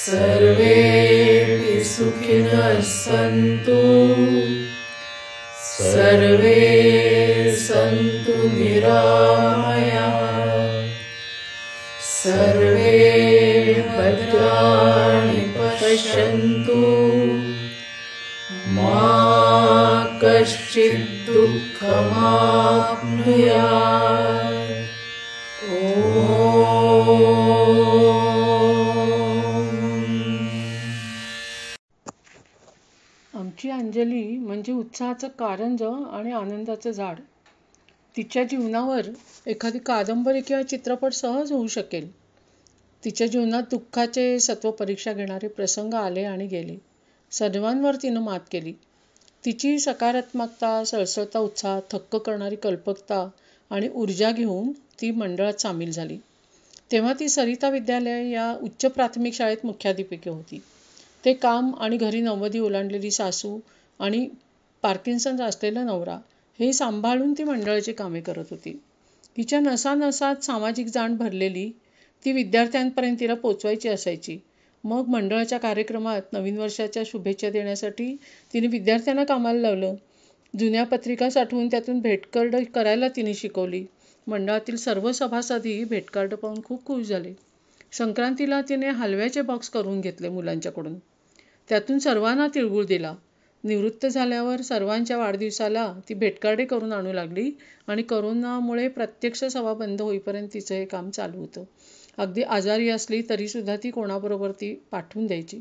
सर्वेपि सुखिनः सन्तु, सर्वे सन्तु निरामयाः, सर्वे भद्राणि पश्यन्तु, मा कश्चित् दुःखमाप्नुयात्। आमची अंजली म्हणजे उत्साहाचं कारंज आणि आनंदाचं झाड. तिच्या जीवनावर एखादी कादंबरी किंवा चित्रपट सहज होऊ शकेल. तिच्या जीवनात दुःखाचे सत्वपरीक्षा घेणारे प्रसंग आले आणि गेले. सर्वांवर तिनं मात केली. तिची सकारात्मकता, सळसळता उत्साह, थक्क करणारी कल्पकता आणि ऊर्जा घेऊन ती मंडळात सामील झाली. तेव्हा ती सरिता विद्यालय या उच्च प्राथमिक शाळेत मुख्याध्यापिका होती. ते काम आणि घरी 90 ओलांडलेली सासू आणि पार्किन्सन असलेला नवरा हे सांभाळून ती मंडळाची कामे करत होती. तिच्या नसानसात सामाजिक जाण भरलेली ती विद्यार्थ्यांपर्यंत तिला पोचवायची असायची. मग मंडळाच्या कार्यक्रमात नवीन वर्षाच्या शुभेच्छा देण्यासाठी तिने विद्यार्थ्यांना कामाला लावलं. जुन्या पत्रिका साठवून त्यातून भेटकार्ड करायला तिने शिकवली. मंडळातील सर्व सभासदही भेटकार्ड पाहून खूप खुश झाले. संक्रांतीला तिने हलव्याचे बॉक्स करून घेतले मुलांच्याकडून. त्यातून सर्वांना तिळगुळ दिला. निवृत्त झाल्यावर सर्वांच्या वाढदिवसाला ती भेटकार्डे करून आणू लागली आणि करोनामुळे प्रत्यक्ष सभा बंद होईपर्यंत तिचं हे काम चालू होतं. अगदी आजारी असली तरीसुद्धा ती कोणाबरोबर ती पाठवून द्यायची.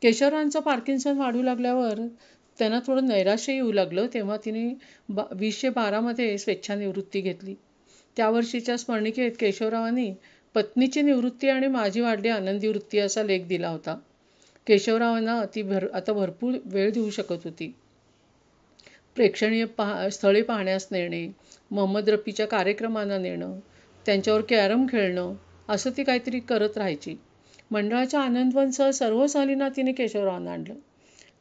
केशवरावांचं पार्किन्सन वाढू लागल्यावर त्यांना थोडं नैराश्य येऊ लागलं. तेव्हा तिने 2012 मध्ये स्वेच्छानिवृत्ती घेतली. त्या वर्षीच्या स्मरणिकेत केशवरावांनी पत्नीची निवृत्ती आणि माझी वाढली आनंदी वृत्ती असा लेख दिला होता. केशवरावांना आता भरपूर वेळ देऊ शकत होती. प्रेक्षणीय स्थळे पाहण्यास नेणे, मोहम्मद रफीच्या कार्यक्रमांना नेणं, त्यांच्यावर कॅरम खेळणं असं ती काहीतरी करत राहायची. मंडळाच्या आनंदवनसह सर्व सहलींना तिने केशवरावांना आणलं.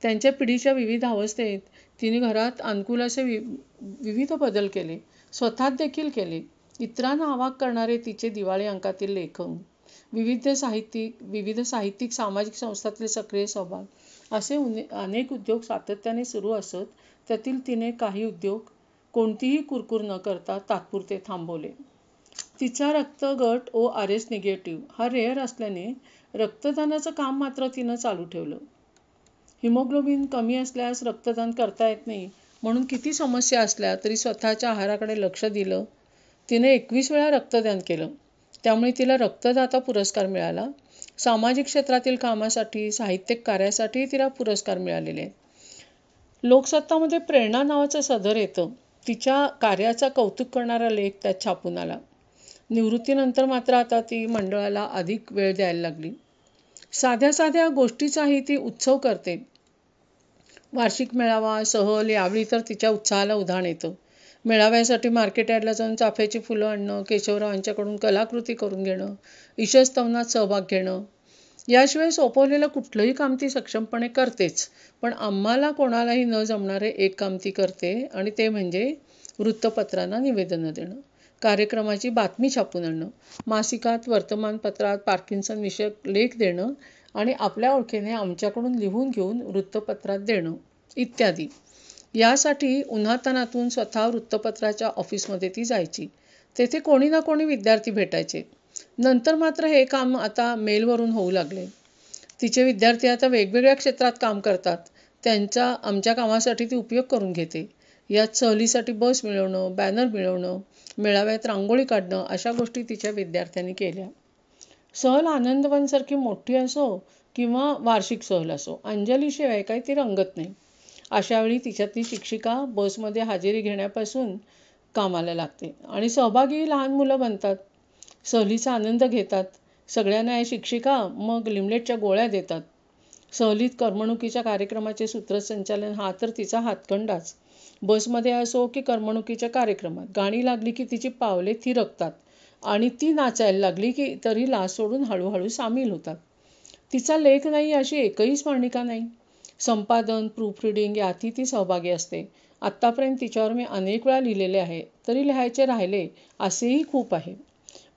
त्यांच्या पिढीच्या विविध अवस्थेत तिने घरात अनुकूल असे विविध बदल केले. स्वतः देखील केले. इतरांना अवाक करणारे तिचे दिवाळी अंकातील लेखन, विविध साहित्यिक सामाजिक संस्थांतले सक्रिय सहभाग असे अनेक उद्योग सातत्याने सुरू असत. त्यातील तिने काही उद्योग कोणतीही कुरकुर न करता तात्पुरते थांबवले. तिचा रक्तगट ORS निगेटिव्ह हा रेअर असल्याने रक्तदानाचं काम मात्र तिनं चालू ठेवलं. हिमोग्लोबिन कमी असल्यास रक्तदान करता येत नाही म्हणून किती समस्या असल्या तरी स्वतःच्या आहाराकडे लक्ष दिलं. तिने 21 वेळा रक्तदान केलं. त्यामुळे तिला रक्तदाता पुरस्कार मिळाला. सामाजिक क्षेत्रातील कामासाठी, साहित्यिक कार्यासाठी तिला पुरस्कार मिळालेले आहेत. लोकसत्तामध्ये प्रेरणा नावाचं सदर येतं. तिच्या कार्याचा कौतुक करणारा लेख त्यात छापून आला. निवृत्तीनंतर मात्र आता ती मंडळाला अधिक वेळ द्यायला लागली. साध्या साध्या गोष्टीचाही ती उत्सव करते. वार्षिक मेळावा, सहल यावेळी तर तिच्या उत्साहाला उधाण येतं. मेळाव्यासाठी मार्केट यार्डला जाऊन चाफ्याची फुलं आणणं, केशवरावांच्याकडून कलाकृती करून घेणं, ईशस्तवनात सहभाग घेणं, याशिवाय सोपवलेलं कुठलंही काम ती सक्षमपणे करतेच. पण आम्हाला कोणालाही न जमणारे एक काम ती करते आणि ते म्हणजे वृत्तपत्रांना निवेदनं देणं, कार्यक्रमाची बातमी छापून आणणं, मासिकात, वर्तमानपत्रात पार्किन्सन विषयक लेख देणं आणि आपल्या ओळखीने आमच्याकडून लिहून घेऊन वृत्तपत्रात देणं इत्यादी. यासाठी उन्हातान्हातून स्वतः वृत्तपत्राच्या ऑफिसमध्ये ती जायची. तेथे कोणी ना कोणी विद्यार्थी भेटायचे. नंतर मात्र हे काम आता मेलवरून होऊ लागले. तिचे विद्यार्थी आता वेगवेगळ्या क्षेत्रात काम करतात. त्यांचा आमच्या कामासाठी ती उपयोग करून घेते. यात सहलीसाठी बस मिळवणं, बॅनर मिळवणं, मेळाव्यात रांगोळी काढणं अशा गोष्टी तिच्या विद्यार्थ्यांनी केल्या. सहल आनंदवनसारखी मोठी असो किंवा वार्षिक सहल असो, अंजलीशिवाय काही ती रंगत नाही. अशावेळी तिच्यातली शिक्षिका बसमध्ये हजेरी घेण्यापासून कामाला लागते आणि सहभागी लहान मुलं बनतात. सहलीचा आनंद घेतात. सगळ्यांना या शिक्षिका मग लिमलेटच्या गोळ्या देतात. सहलीत करमणुकीच्या कार्यक्रमाचे सूत्रसंचालन हा तर तिचा हातखंडाच. बसमध्ये असो की करमणुकीच्या कार्यक्रमात गाणी लागली की तिची पावले थिरकतात आणि ती नाचायला लागली की इतरही लाज सोडून हळूहळू सामील होतात. तिचा लेख नाही अशी एकही स्मरणिका नाही. संपादन, प्रूफ रिडिंग यातही ती सहभागी असते. आत्तापर्यंत तिच्यावर मी अनेक वेळा लिहिलेले आहे, तरी लिहायचे राहिले असेही खूप आहे.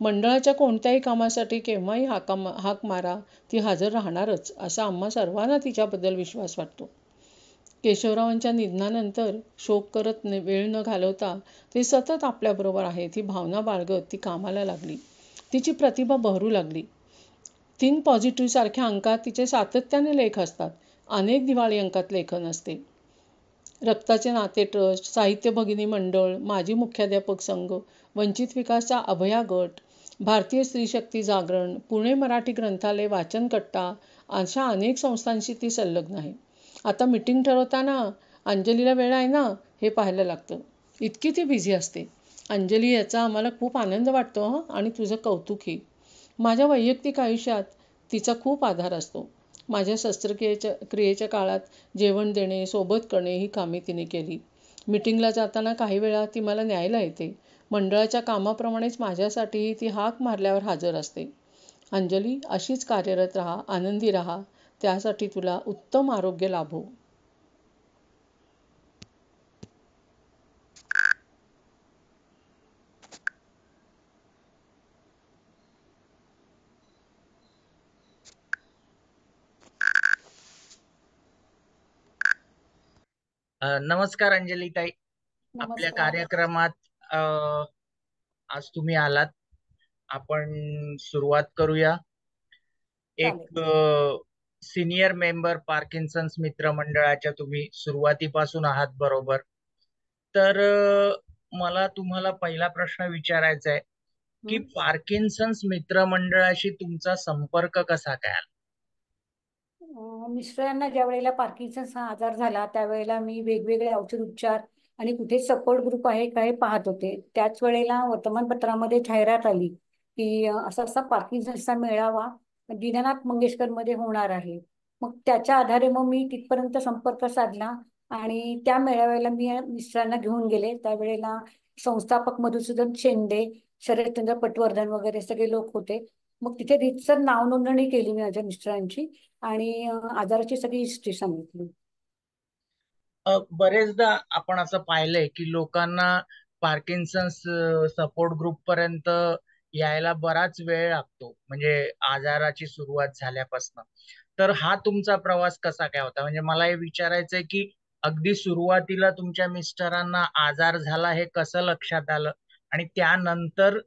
मंडळाच्या कोणत्याही कामासाठी केव्हाही हाक मारा, ती हजर राहणारच असा आम्हा सर्वांना तिच्याबद्दल विश्वास वाटतो. केशवरावांच्या निधनानंतर शोक करत वेळ न घालवता ते सतत आपल्याबरोबर आहेत ही भावना बाळगत ती कामाला लागली. तिची प्रतिभा बहरू लागली. थिंक पॉझिटिव्ह सारख्या अंकात तिचे सातत्याने लेख असतात. अनेक दिवाळी अंकात लेखन असते. रक्ताचे नाते ट्रस्ट, साहित्य भगिनी मंडळ, माजी मुख्याध्यापक संघ, वंचित विकासचा अभया गट, भारतीय स्त्री शक्ती जागरण, पुणे मराठी ग्रंथालय, वाचन कट्टा अशा अनेक संस्थांशी ती संलग्न आहे. आता मीटिंग ठरवताना अंजलीला वेळ आहे ना हे पाहायला लागतं. इतकी ती बिझी असते. अंजली, याचा आम्हाला खूप आनंद वाटतो आणि तुझं कौतुकही. माझ्या वैयक्तिक आयुष्यात तिचा खूप आधार असतो. माझ्या क्रियेच्या काळात जेवण देणे, सोबत करणे ही कामे तिने केली. मीटिंगला जाताना काही वेळा ती मला न्यायला येते. मंडळाच्या कामाप्रमाणेच माझ्यासाठीही ती हाक मारल्यावर हजर असते. अंजली, अशीच कार्यरत राहा, आनंदी राहा. त्यासाठी तुला उत्तम आरोग्य लाभो. नमस्कार अंजली ताई. आपल्या कार्यक्रमात आज तुम्ही आलात. आपण सुरुवात करूया. एक सिनियर मेंबर पार्किन्सन्स मित्र मंडळाच्या तुम्ही सुरुवातीपासून आहात, बरोबर? तर मला तुम्हाला पहिला प्रश्न विचारायचा आहे की पार्किन्सन्स मित्र मंडळाशी तुमचा संपर्क कसा काय आला? मिस्टरांना ज्या वेळेला पार्किन्सन्स हा आजार झाला त्यावेळेला मी वेगवेगळे औषध उपचार आणि कुठे सपोर्ट ग्रुप आहे काय पाहत होते. त्याच वेळेला वर्तमानपत्रामध्ये जाहिरात आली की असा असा पार्किन्सन्सचा मेळावा दीनानाथ मंगेशकर मध्ये होणार आहे. मग त्याच्या आधारे मग मी तिथपर्यंत संपर्क साधला आणि त्या मेळाव्याला मी मिस्टरांना घेऊन गेले. त्यावेळेला संस्थापक मधुसूदन शेंडे, शरदचंद्र पटवर्धन वगैरे सगळे लोक होते. मग तिथे रीतसर नाव नोंदणी केली मी माझ्या मिस्टरांची आणि आजाराची सगळी हिस्ट्री सांगितली. बरेचदा आपण असं पाहिलंय की लोकांना पार्किन्सन्स सपोर्ट ग्रुप पर्यंत यायला बराच वेळ लागतो, म्हणजे आजाराची सुरुवात झाल्यापासून. तर हा तुमचा प्रवास कसा काय होता? म्हणजे मला हे विचारायचंय की अगदी सुरुवातीला तुमच्या मिस्टरांना आजार झाला हे कसं लक्षात आलं, आणि त्यानंतर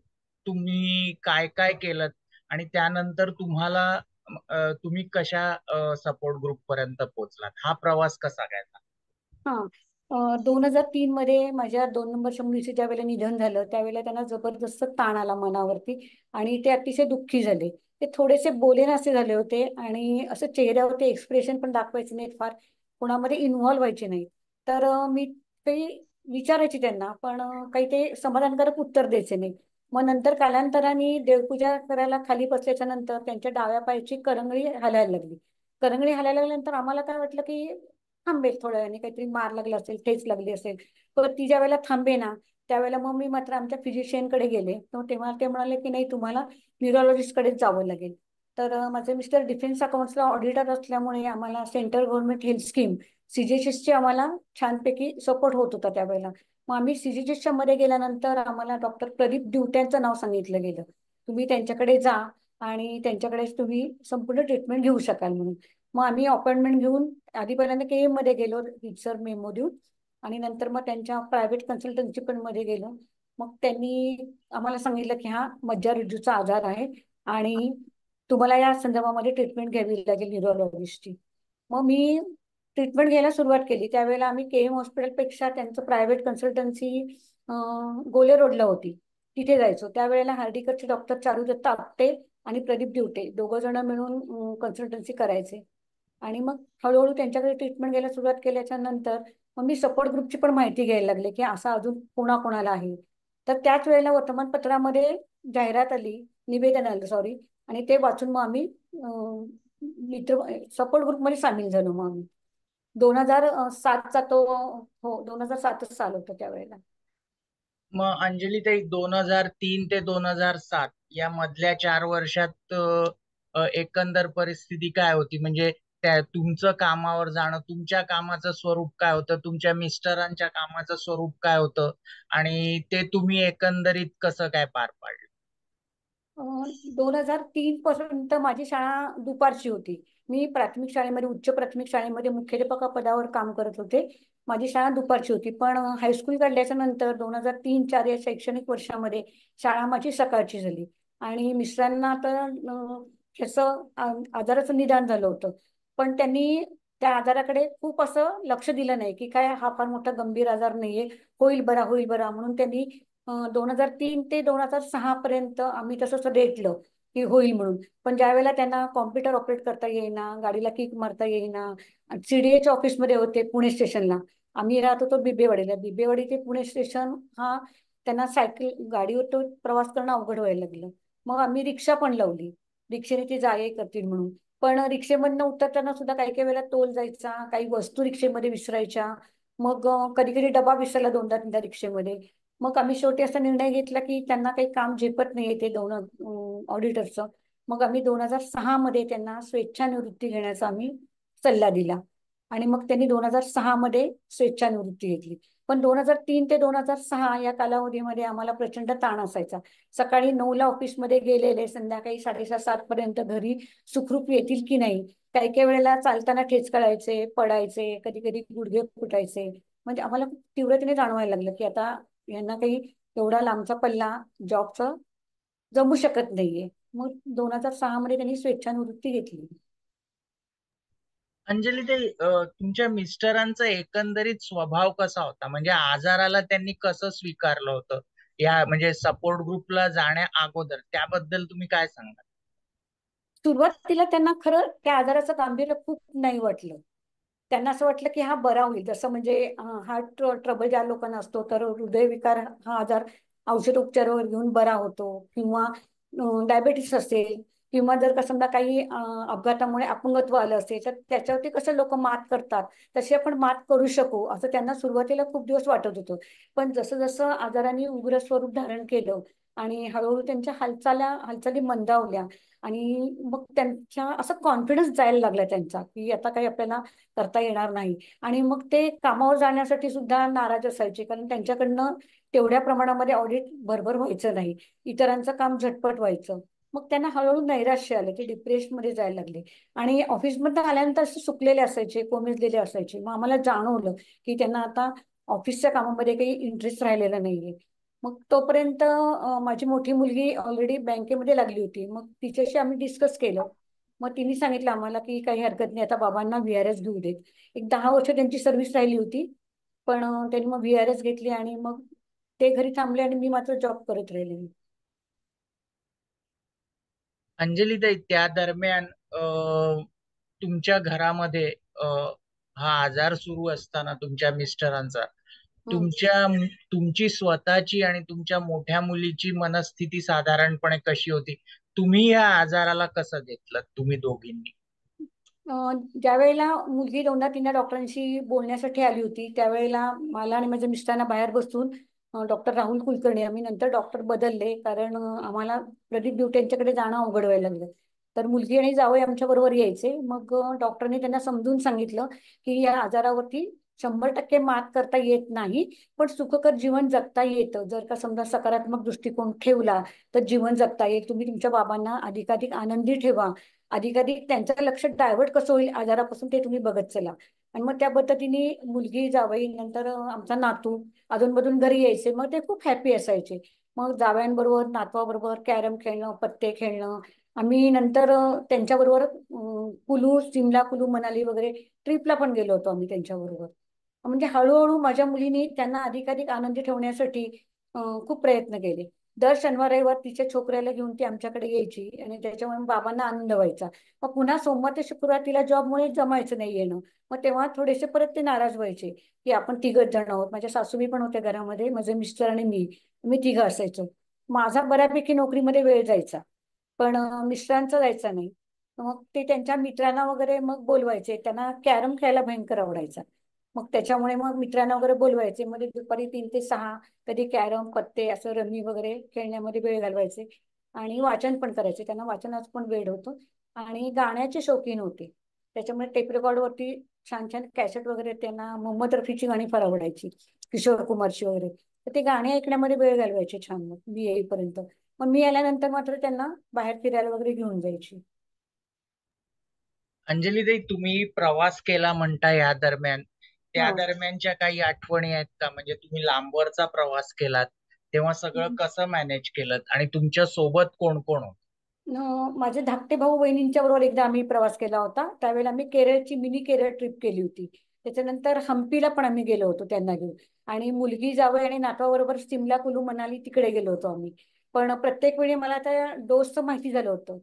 तुम्ही काय काय केलं, आणि त्यानंतर तुम्ही कशा सपोर्ट ग्रुप पर्यंत पोहोचलात? हा प्रवास कसा काय झाला? हा 2003 मध्ये माझ्या 2 नंबरच्या मुलीचे ज्या वेळेला निधन झालं त्यावेळेला त्यांना जबरदस्त ताण आला मनावरती आणि ते अतिशय दुःखी झाले. ते थोडेसे बोलेनासे झाले होते आणि असं चेहऱ्यावरती एक्सप्रेशन पण दाखवायचे नाहीत, फार कोणामध्ये इन्व्हॉल्व्ह व्हायचे नाही. तर मी काही विचारायचे त्यांना, पण काही ते समाधानकारक उत्तर द्यायचे नाही. मग नंतर कालांतराने देवपूजा करायला खाली बसल्याच्या नंतर त्यांच्या डाव्या पायाची करंगळी हलायला लागली. करंगळी हलायला लागल्यानंतर आम्हाला काय वाटलं की थांबेल थोड्या वेळाने, काहीतरी मार लागला असेल, ठेच लागली असेल. तर ती ज्या वेळेला थांबे ना त्यावेळेला मग मी मात्र आमच्या फिजिशियनकडे गेले. तर तेव्हा ते म्हणाले की नाही, तुम्हाला न्यूरोलॉजिस्टकडेच जावं लागेल. तर माझे मिस्टर डिफेन्स अकाउंट्सला ऑडिटर असल्यामुळे आम्हाला सेंट्रल गव्हर्नमेंट हेल्थ स्कीम सीजीएचएसची आम्हाला छानपैकी सपोर्ट होत होता त्यावेळेला. मग आम्ही सीजीएचएसच्या मध्ये गेल्यानंतर आम्हाला डॉक्टर प्रदीप दिवट्यांचं नाव सांगितलं गेलं, तुम्ही त्यांच्याकडे जा आणि त्यांच्याकडेच तुम्ही संपूर्ण ट्रीटमेंट घेऊ शकाल म्हणून. मग आम्ही अपॉइंटमेंट घेऊन आधी पहिल्यांदा केएम मध्ये गेलो सर मेमो देऊन, आणि नंतर मग त्यांच्या प्रायव्हेट कन्सल्टन्सी पण मध्ये गेलो. मग त्यांनी आम्हाला सांगितलं की हा मज्जारिज्जूचा आजार आहे आणि तुम्हाला या संदर्भामध्ये ट्रीटमेंट घ्यावी लागेल न्यूरोलॉजिस्टची. मग मी ट्रीटमेंट घ्यायला सुरुवात केली. त्यावेळेला आम्ही केएम हॉस्पिटलपेक्षा त्यांचं प्रायव्हेट कन्सल्टन्सी गोले रोडला होती, तिथे जायचो. त्यावेळेला हार्डीकरचे डॉक्टर चारुदत्त आपटे आणि प्रदीप दिवटे दोघं जण मिळून कन्सल्टन्सी करायचे. आणि मग हळूहळू त्यांच्याकडे ट्रीटमेंट घ्यायला सुरुवात केल्याच्या नंतर मग मी सपोर्ट ग्रुपची पण माहिती घ्यायला लागले की असं अजून कोणाकोणाला आहे. तर त्याच वेळेला वर्तमानपत्रामध्ये जाहिरात आली, निवेदन आलं सॉरी, आणि ते वाचून मग आम्ही मित्र सपोर्ट ग्रुपमध्ये सामील झालो. मग आम्ही 2007चा तो, हो 2007च साल होतं त्यावेळेला. मग अंजली ताई, 2003 ते 2007 या मधल्या 4 वर्षात एकंदर परिस्थिती काय होती? म्हणजे तुमचं कामावर जाणं, तुमच्या कामाचं स्वरूप काय होतं, तुमच्या मिस्टरांच्या कामाचं स्वरूप काय होतं, आणि ते तुम्ही एकंदरीत कसं काय पार पाडलं? 2003 पर्यंत माझी शाळा दुपारची होती. मी प्राथमिक शाळेमध्ये, उच्च प्राथमिक शाळेमध्ये मुख्याध्यापक पदावर काम करत होते. माझी शाळा दुपारची होती, पण हायस्कूल काढल्याच्या नंतर 2003-04 या शैक्षणिक वर्षामध्ये शाळा माझी सकाळची झाली. आणि मिस्टरांना तर ह्याचं आजाराचं निदान झालं होतं. पण त्यांनी त्या आजाराकडे खूप असं लक्ष दिलं नाही, की काय हा फार मोठा गंभीर आजार नाहीये, होईल बरा, होईल बरा, म्हणून त्यांनी 2003 ते 2006 पर्यंत आम्ही तसंच रेटलं की होईल म्हणून. पण ज्या वेळेला त्यांना कॉम्प्युटर ऑपरेट करता येईना, गाडीला किक मारता येईना, सीडीएच्या ऑफिसमध्ये होते पुणे स्टेशनला. आम्ही राहत होतो बिबेवाडीला. बिबेवाडी ते पुणे स्टेशन हा त्यांना सायकल गाडीवर तो प्रवास करणं अवघड व्हायला लागलं. मग आम्ही रिक्षा पण लावली, रिक्षेने ते जाये करतील म्हणून. पण रिक्षेमधनं उतरताना सुद्धा काही काही वेळेला तोल जायचा, काही वस्तू रिक्षेमध्ये विसरायच्या. मग कधी कधी डबा विसरला दोनदा तीनदा रिक्षेमध्ये. मग आम्ही शेवटी असा निर्णय घेतला की त्यांना काही काम झेपत नाहीये ते दोन ऑडिटरचं. मग आम्ही 2006 मध्ये त्यांना स्वेच्छानिवृत्ती घेण्याचा आम्ही सल्ला दिला. आणि मग त्यांनी 2006 मध्ये स्वेच्छानिवृत्ती घेतली. पण 2003 ते 2006 या कालावधीमध्ये आम्हाला प्रचंड ताण असायचा. सकाळी 9ला ऑफिसमध्ये गेलेले संध्याकाळी 6:30-7 पर्यंत घरी सुखरूप येतील की नाही. काही काही वेळेला चालताना ठेचकाळायचे, पडायचे, कधी कधी गुडघे फुटायचे. म्हणजे आम्हाला खूप तीव्रतेने जाणवायला लागलं की आता यांना काही एवढा लांबचा पल्ला जॉबचा जमू शकत नाहीये. मग 2006 मध्ये त्यांनी स्वेच्छानिवृत्ती घेतली. अंजली, ते तुमच्या मिस्टरांचा एकंदरीत स्वभाव कसा होता? म्हणजे आजाराला त्यांनी कसं स्वीकारलं होतं, या म्हणजे सपोर्ट ग्रुपला जाण्या अगोदर त्याबद्दल तुम्ही काय सांगाल? सुरुवातीला त्यांना खरं त्या आजाराचं गांभीर्य खूप नाही वाटलं. त्यांना असं वाटलं की हा बरा होईल. जसं म्हणजे हार्ट ट्रबल ज्या लोकांना असतो, तर हृदयविकार हा आजार औषध उपचारावर घेऊन बरा होतो. किंवा डायबेटीस असेल, किंवा जर का समजा काही अपघातामुळे अपंगत्व आलं असेल, तर त्याच्यावरती कसं लोक मात करतात, तशी आपण मात करू शकू असं त्यांना सुरुवातीला खूप दिवस वाटत होतं. पण जसं जसं आजाराने उग्र स्वरूप धारण केलं आणि हळूहळू त्यांच्या हालचाली मंदावल्या, आणि मग त्यांच्या असं कॉन्फिडन्स जायला लागला त्यांचा की आता काही आपल्याला करता येणार नाही. आणि मग ते कामावर जाण्यासाठी सुद्धा नाराज असायचे, कारण त्यांच्याकडनं तेवढ्या प्रमाणामध्ये ऑडिट भरभर व्हायचं नाही. इतरांचं काम झटपट व्हायचं. मग त्यांना हळूहळू नैराश्य आलं, ते डिप्रेशनमध्ये जायला लागले. आणि ऑफिसमधनं आल्यानंतर असे सुकलेले असायचे, कोमेजलेले असायचे. मग आम्हाला जाणवलं की त्यांना आता ऑफिसच्या कामामध्ये काही इंटरेस्ट राहिलेला नाहीये. मग तोपर्यंत माझी मोठी मुलगी ऑलरेडी बँकेमध्ये लागली होती. मग तिच्याशी आम्ही डिस्कस केलं. मग तिने सांगितलं आम्हाला की काही हरकत नाही, आता बाबांना व्हीआरएस घेऊ देत. एक 10 वर्ष त्यांची सर्व्हिस राहिली होती. पण त्यांनी मग व्हीआरएस घेतली आणि मग ते घरी थांबले आणि मी मात्र जॉब करत राहिले. अंजली ताई, त्या दरम्यान तुमच्या घरामध्ये अ, हा आजार सुरू असताना तुमच्या मिस्टरांचा, हं. तुमच्या तुमची स्वतःची आणि तुमच्या मोठ्या मुलीची मनस्थिती साधारणपणे कशी होती? तुम्ही या आजाराला कसं घेतलं, तुम्ही दोघींनी? ज्या वेळेला मुलगी दोनदा तीनदा डॉक्टरांशी बोलण्यासाठी आली होती, त्यावेळेला मला आणि माझ्या मिस्टरांना बाहेर बसून डॉक्टर राहुल कुलकर्णी, आम्ही नंतर डॉक्टर बदलले कारण आम्हाला प्रदीप दिवटे यांच्याकडे जाणं अवघड व्हायला लागलं. तर मुलगी आणि जावई आमच्या बरोबर यायचे. मग डॉक्टरने त्यांना समजून सांगितलं की या आजारावरती 100% मात करता येत नाही, पण सुखकर जीवन जगता येतं. जर का समजा सकारात्मक दृष्टिकोन ठेवला तर जीवन जगता येईल. तुम्ही तुमच्या बाबांना अधिकाधिक आनंदी ठेवा, अधिकाधिक त्यांचं लक्ष डायव्हर्ट कसं होईल आजारापासून ते तुम्ही बघत चला. आणि मग त्या पद्धतीने मुलगी, जावई, नंतर आमचा नातू अधूनमधून घरी यायचे. मग ते खूप हॅपी असायचे. मग जावयांबरोबर, नातवाबरोबर कॅरम खेळणं, पत्ते खेळणं. आम्ही नंतर त्यांच्याबरोबर कुलू, सिमला, कुलू, मनाली वगैरे ट्रिपला पण गेलो होतो आम्ही त्यांच्याबरोबर. म्हणजे हळूहळू माझ्या मुलीने त्यांना अधिकाधिक आनंदी ठेवण्यासाठी खूप प्रयत्न केले. दर शनिवार रविवार तिच्या छोकऱ्याला घेऊन ती आमच्याकडे यायची आणि त्याच्यामुळे बाबांना आनंद व्हायचा. मग पुन्हा सोमवार ते शुक्रवार तिला जॉबमुळे जमायचं नाही येणं. मग तेव्हा थोडेसे परत ते नाराज व्हायचे की आपण तिघच जण आहोत. माझ्या सासूबाई पण होत्या घरामध्ये, माझे मिस्टर आणि मी तिघं असायचो. माझा बऱ्यापैकी नोकरीमध्ये वेळ जायचा, पण मिस्टरांचा जायचा नाही. मग ते त्यांच्या मित्रांना वगैरे मग बोलवायचे. त्यांना कॅरम खेळायला भयंकर आवडायचा. मग त्याच्यामुळे मग मित्रांना वगैरे बोलवायचे. मध्ये दुपारी 3 ते 6 कधी कॅरम, पत्ते, असं रमी वगैरे खेळण्यामध्ये वेळ घालवायचे. आणि वाचन पण करायचे, त्यांना वाचनाचं पण वेळ होतं. आणि गाण्याचे शौकीन होते, त्याच्यामुळे टेप रेकॉर्डवरती छान छान कॅसेट वगैरे, त्यांना मोहम्मद रफीची गाणी फार आवडायची, किशोर कुमारची वगैरे. तर ते गाणी ऐकण्यामध्ये वेळ घालवायचे छान, मग मी येईपर्यंत. मग मी आल्यानंतर मात्र त्यांना बाहेर फिरायला वगैरे घेऊन जायची. अंजलीताई, तुम्ही प्रवास केला म्हणता या दरम्यान, त्या हा. दरम्यानच्या काही आठवणी आहेत का? म्हणजे तुम्ही लांबवरचा प्रवास केलात तेव्हा सगळं कसं मॅनेज केलं आणि तुमच्या सोबत कोण कोण होतं? माझे धाकटे भाऊ बहिणींच्या बरोबर एकदा आम्ही प्रवास केला होता. त्यावेळेला आम्ही केरळची मिनी केरळ ट्रिप केली होती. त्याच्यानंतर हम्पीला पण आम्ही गेलो होतो त्यांना घेऊन. आणि मुलगी जावई आणि नातवाबरोबर सिमला, कुलू, मनाली तिकडे गेलो होतो आम्ही. पण प्रत्येक वेळी मला त्या डोसचं माहिती झालं होतं.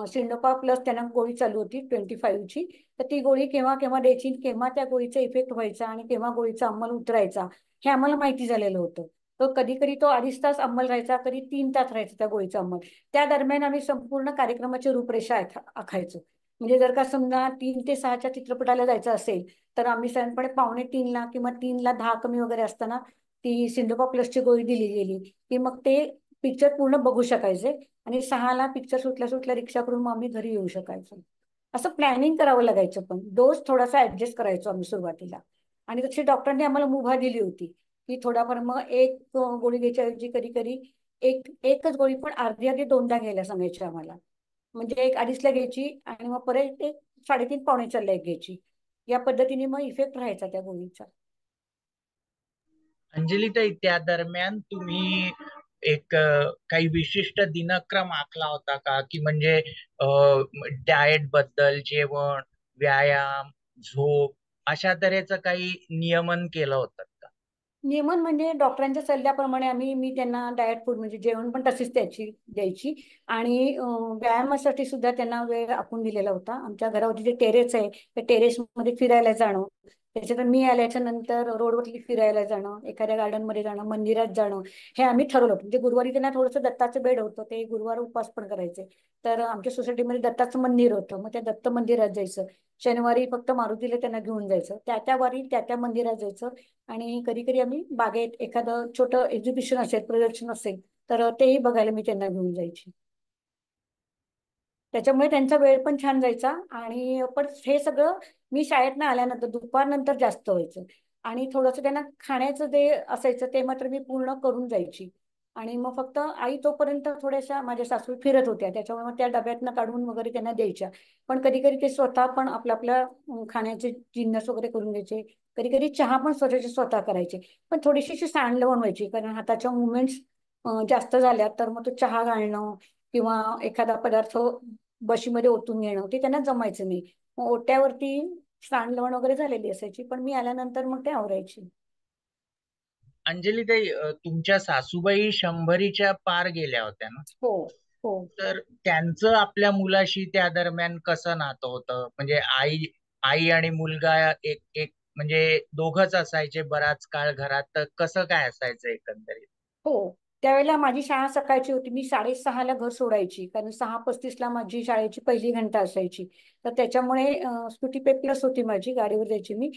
सिंडोपा प्लस त्यांना गोळी चालू होती 25ची. तर ती गोळी केव्हा केव्हा द्यायची, केव्हा त्या गोळीचा इफेक्ट व्हायचा आणि केव्हा गोळीचा अंमल उतरायचा, हे आम्हाला माहिती झालेलं होतं. तर कधी कधी तो 2.5 तास अंमल राहायचा, कधी 3 तास राहायचा त्या गोळीचा अंमल. त्या दरम्यान आम्ही संपूर्ण कार्यक्रमाची रूपरेषा आखायचो. म्हणजे जर का समजा 3 ते 6च्या चित्रपटाला जायचं असेल, तर आम्ही साधारणपणे 2:45ला किंवा 3ला 10 कमी वगैरे असताना ती सिंडोपा प्लसची गोळी दिली गेली की मग ते पिक्चर पूर्ण बघू शकायचे. आणि 6ला पिक्चर सुटल्या सुटल्या रिक्षा करून मग आम्ही घरी येऊ शकायचो. असं प्लॅनिंग करावं लागायचं, पण डोस थोडासा ऍडजस्ट करायचो आम्ही सुरुवातीला. आणि तशी डॉक्टरांनी आम्हाला मुभा दिली होती की थोडाफार मग एक गोळी घ्यायच्या ऐवजी कधी कधी एकच गोळी पण अर्धी अर्धी 2दा घ्यायला सांगायची आम्हाला. म्हणजे एक 2:30ला घ्यायची आणि मग परत एक 3:30 पावणे 4ला एक घ्यायची. या पद्धतीने मग इफेक्ट राहायचा त्या गोळीचा. अंजलीताई, त्या दरम्यान तुम्ही एक काही विशिष्ट दिनक्रम आखला होता का? की म्हणजे डाएट बद्दल, जेवण, व्यायाम, झोप अशा तऱ्हेचं काही नियमन केलं होतं का? नियमन म्हणजे डॉक्टरांच्या सल्ल्याप्रमाणे मी त्यांना डाएट फूड म्हणजे जेवण पण तशीच त्याची द्यायची. आणि व्यायामासाठी सुद्धा त्यांना वेळ आखून दिलेला होता. आमच्या घरावरती जे टेरेस आहे, त्या टेरेसमध्ये फिरायला जाणं, त्याच्यानंतर मी आल्याच्या नंतर रोडवरती फिरायला जाणं, एखाद्या गार्डनमध्ये जाणं, मंदिरात जाणं, हे आम्ही ठरवलं होतं. म्हणजे गुरुवारी त्यांना थोडंसं दत्ताचं बेड होतं, ते गुरुवार उपवास पण करायचे. तर आमच्या सोसायटीमध्ये दत्ताचं मंदिर होतं, मग त्या दत्त मंदिरात जायचं. शनिवारी फक्त मारुतीला त्यांना घेऊन जायचं, त्या वारी त्या मंदिरात जायचं. आणि कधी कधी आम्ही बागेत एखादं छोटं एक्झिबिशन असेल, प्रदर्शन असेल, तर तेही बघायला मी त्यांना घेऊन जायची. त्याच्यामुळे त्यांचा वेळ पण छान जायचा. आणि पण हे सगळं मी शाळेतनं आल्यानंतर दुपारनंतर जास्त व्हायचं. आणि थोडंसं त्यांना खाण्याचं जे असायचं ते मात्र मी पूर्ण करून जायची. आणि मग फक्त आई तोपर्यंत थोड्याशा माझ्या सासू फिरत होत्या, त्याच्यामुळे मग त्या डब्यातनं काढून वगैरे त्यांना द्यायच्या. पण कधी कधी ते स्वतः पण आपल्या आपल्या खाण्याचे जिन्नस वगैरे करून घ्यायचे. कधी कधी चहा पण स्वतःचे स्वतः करायचे. पण थोडीशी अशी सांडलवण व्हायची, कारण हाताच्या मुवमेंट्स जास्त झाल्या तर मग तो चहा घालणं किंवा एखादा पदार्थ बशीमध्ये ओतून घेणं ते त्यांना जमायचं नाही. मग ओट्यावरती सांडलवण वगैरे झालेली असायची, पण मी आल्यानंतर मग ते आवरायची. अंजलीताई, तुमच्या सासूबाई 100च्या पार गेल्या होत्या ना? हो. हो. तर त्यांचं आपल्या मुलाशी त्या दरम्यान कसं नातं होतं? म्हणजे आई आई आणि मुलगा एक एक म्हणजे दोघच असायचे बराच काळ घरात, तर कसं काय असायचं एकंदरीत? हो. त्यावेळेला माझी शाळा सकाळची होती. मी 6:30ला घर सोडायची, कारण 6:35ला माझी शाळेची पहिली घंटा असायची. तर त्याच्यामुळे स्कूटी पे प्लस होती माझी, गाडीवर जायची मी.